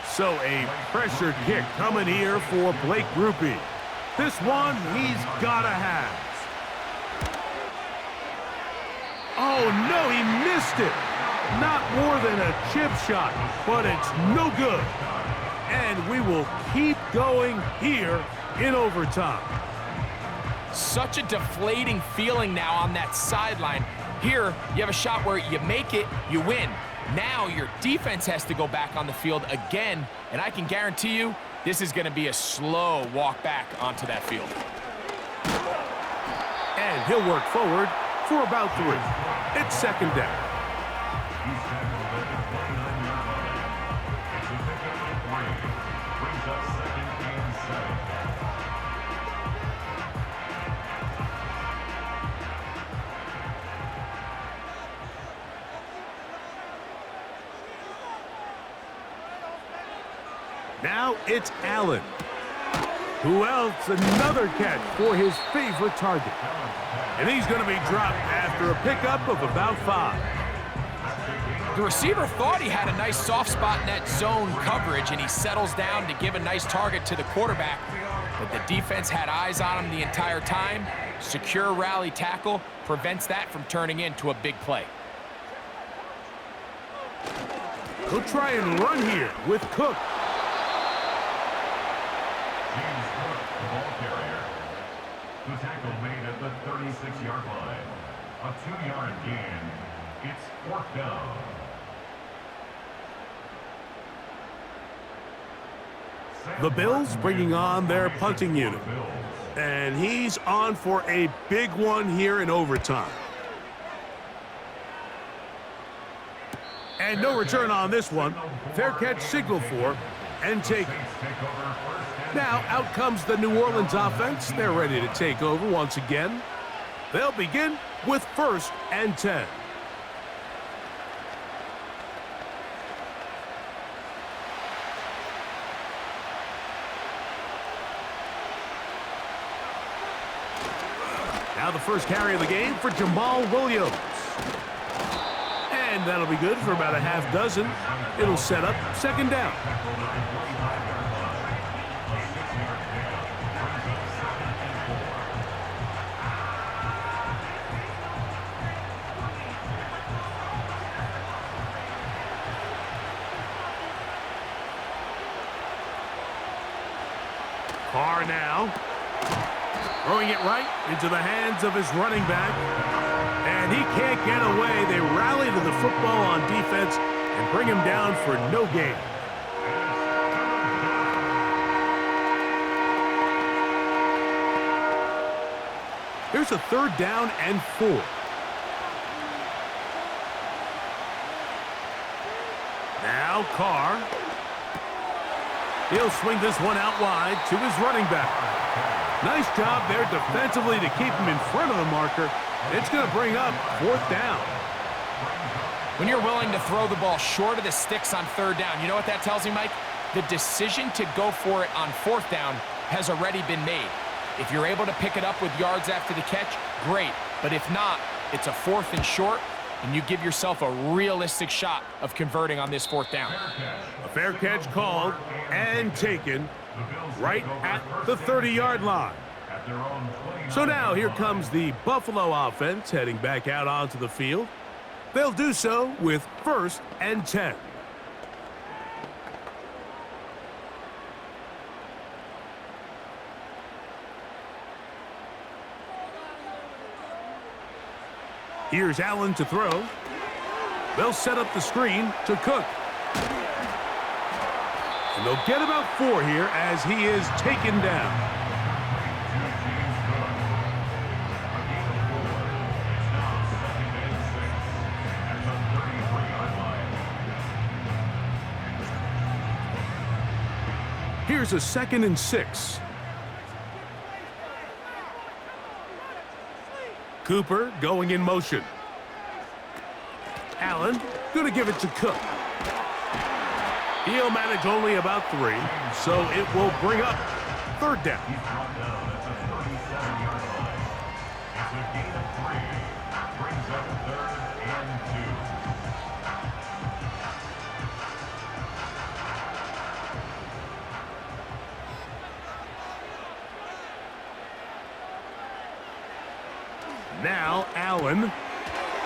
So a pressure kick coming here for Blake Grupe. This one he's got to have. Oh, no, he missed it. Not more than a chip shot, but it's no good. And we will keep going here in overtime. Such a deflating feeling now on that sideline. Here, you have a shot where you make it, you win. Now your defense has to go back on the field again, and I can guarantee you this is going to be a slow walk back onto that field. And he'll work forward for about 3. It's second down. Now it's Allen. Who else? Another catch for his favorite target. And he's going to be dropped after a pickup of about 5. The receiver thought he had a nice soft spot in that zone coverage, and he settles down to give a nice target to the quarterback. But the defense had eyes on him the entire time. Secure rally tackle prevents that from turning into a big play. He'll try and run here with Cook. The tackle made at the 36-yard line. A 2-yard gain. It's 4th down. The Bills bringing on their punting unit. And he's on for a big one here in overtime. And no return on this one. Fair catch signaled for and taken. Now out comes the New Orleans offense. They're ready to take over once again. They'll begin with 1st and 10. Now the first carry of the game for Jamal Williams. And that'll be good for about a half dozen. It'll set up second down. Carr now. Throwing it right into the hands of his running back. And he can't get away. They rally to the football on defense and bring him down for no gain. Here's a 3rd down and 4. Now Carr. He'll swing this one out wide to his running back. Nice job there defensively to keep him in front of the marker. It's going to bring up 4th down. When you're willing to throw the ball short of the sticks on 3rd down, you know what that tells me, Mike? The decision to go for it on 4th down has already been made. If you're able to pick it up with yards after the catch, great. But if not, it's a 4th and short, and you give yourself a realistic shot of converting on this 4th down. A fair catch called and taken right at the 30-yard line. So now here comes the Buffalo offense heading back out onto the field. They'll do so with 1st and 10. Here's Allen to throw. They'll set up the screen to Cook. And they'll get about 4 here as he is taken down. Here's a 2nd and 6. Cooper going in motion. Allen going to give it to Cook. He'll manage only about 3, so it will bring up 3rd down. It's a gain of 3. Brings up 3rd and 2. Now Allen.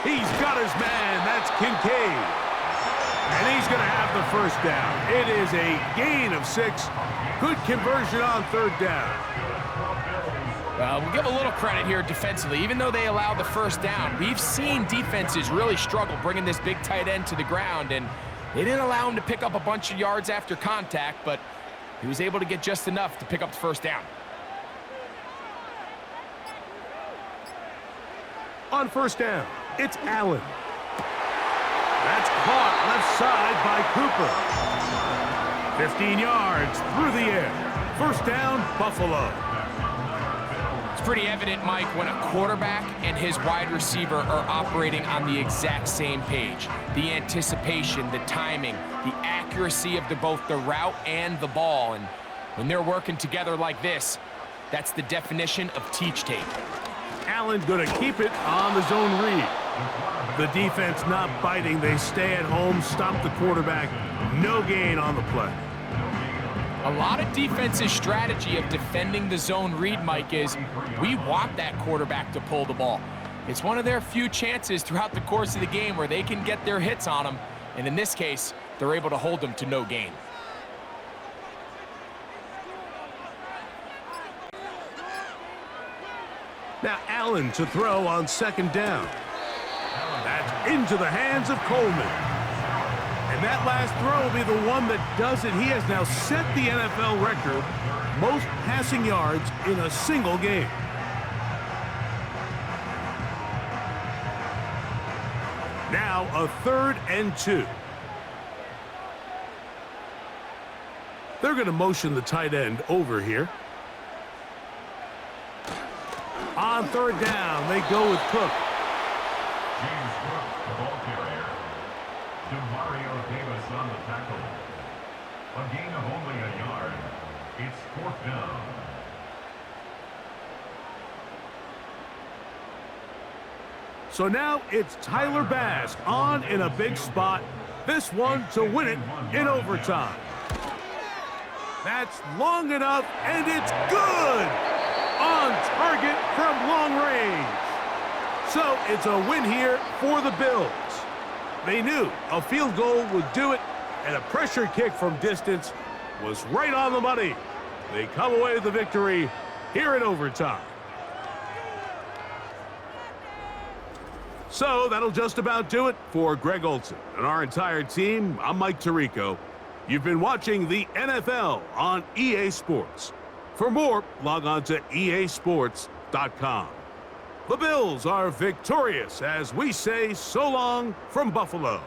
He's got his man. That's Kincaid. And he's going to have the 1st down. It is a gain of 6. Good conversion on 3rd down. We'll give a little credit here defensively. Even though they allowed the 1st down, we've seen defenses really struggle bringing this big tight end to the ground, and they didn't allow him to pick up a bunch of yards after contact, but he was able to get just enough to pick up the 1st down. On 1st down, it's Allen. That's caught left side by Cooper. 15 yards through the air. 1st down, Buffalo. It's pretty evident, Mike, when a quarterback and his wide receiver are operating on the exact same page. The anticipation, the timing, the accuracy of both the route and the ball. And when they're working together like this, that's the definition of teach tape. Allen going to keep it on the zone read. The defense not biting. They stay at home, stop the quarterback. No gain on the play. A lot of defense's strategy of defending the zone read, Mike, is we want that quarterback to pull the ball. It's one of their few chances throughout the course of the game where they can get their hits on them. And in this case, they're able to hold them to no gain. Now Allen to throw on 2nd down. That's into the hands of Coleman. And that last throw will be the one that does it. He has now set the NFL record, most passing yards in a single game. Now a 3rd and 2. They're going to motion the tight end over here. On 3rd down, they go with Cook. James Cook, the ball carrier. DeMario Davis on the tackle. A gain of only a yard. It's 4th down. So now it's Tyler Bass on in a big spot. This one to win it in overtime. That's long enough, and it's good! On target from long range. So it's a win here for the Bills. They knew a field goal would do it, and a pressure kick from distance was right on the money. They come away with the victory here in overtime. So that'll just about do it for Greg Olson and our entire team. I'm Mike Tirico. You've been watching the NFL on EA Sports. For more, log on to easports.com. The Bills are victorious as we say so long from Buffalo.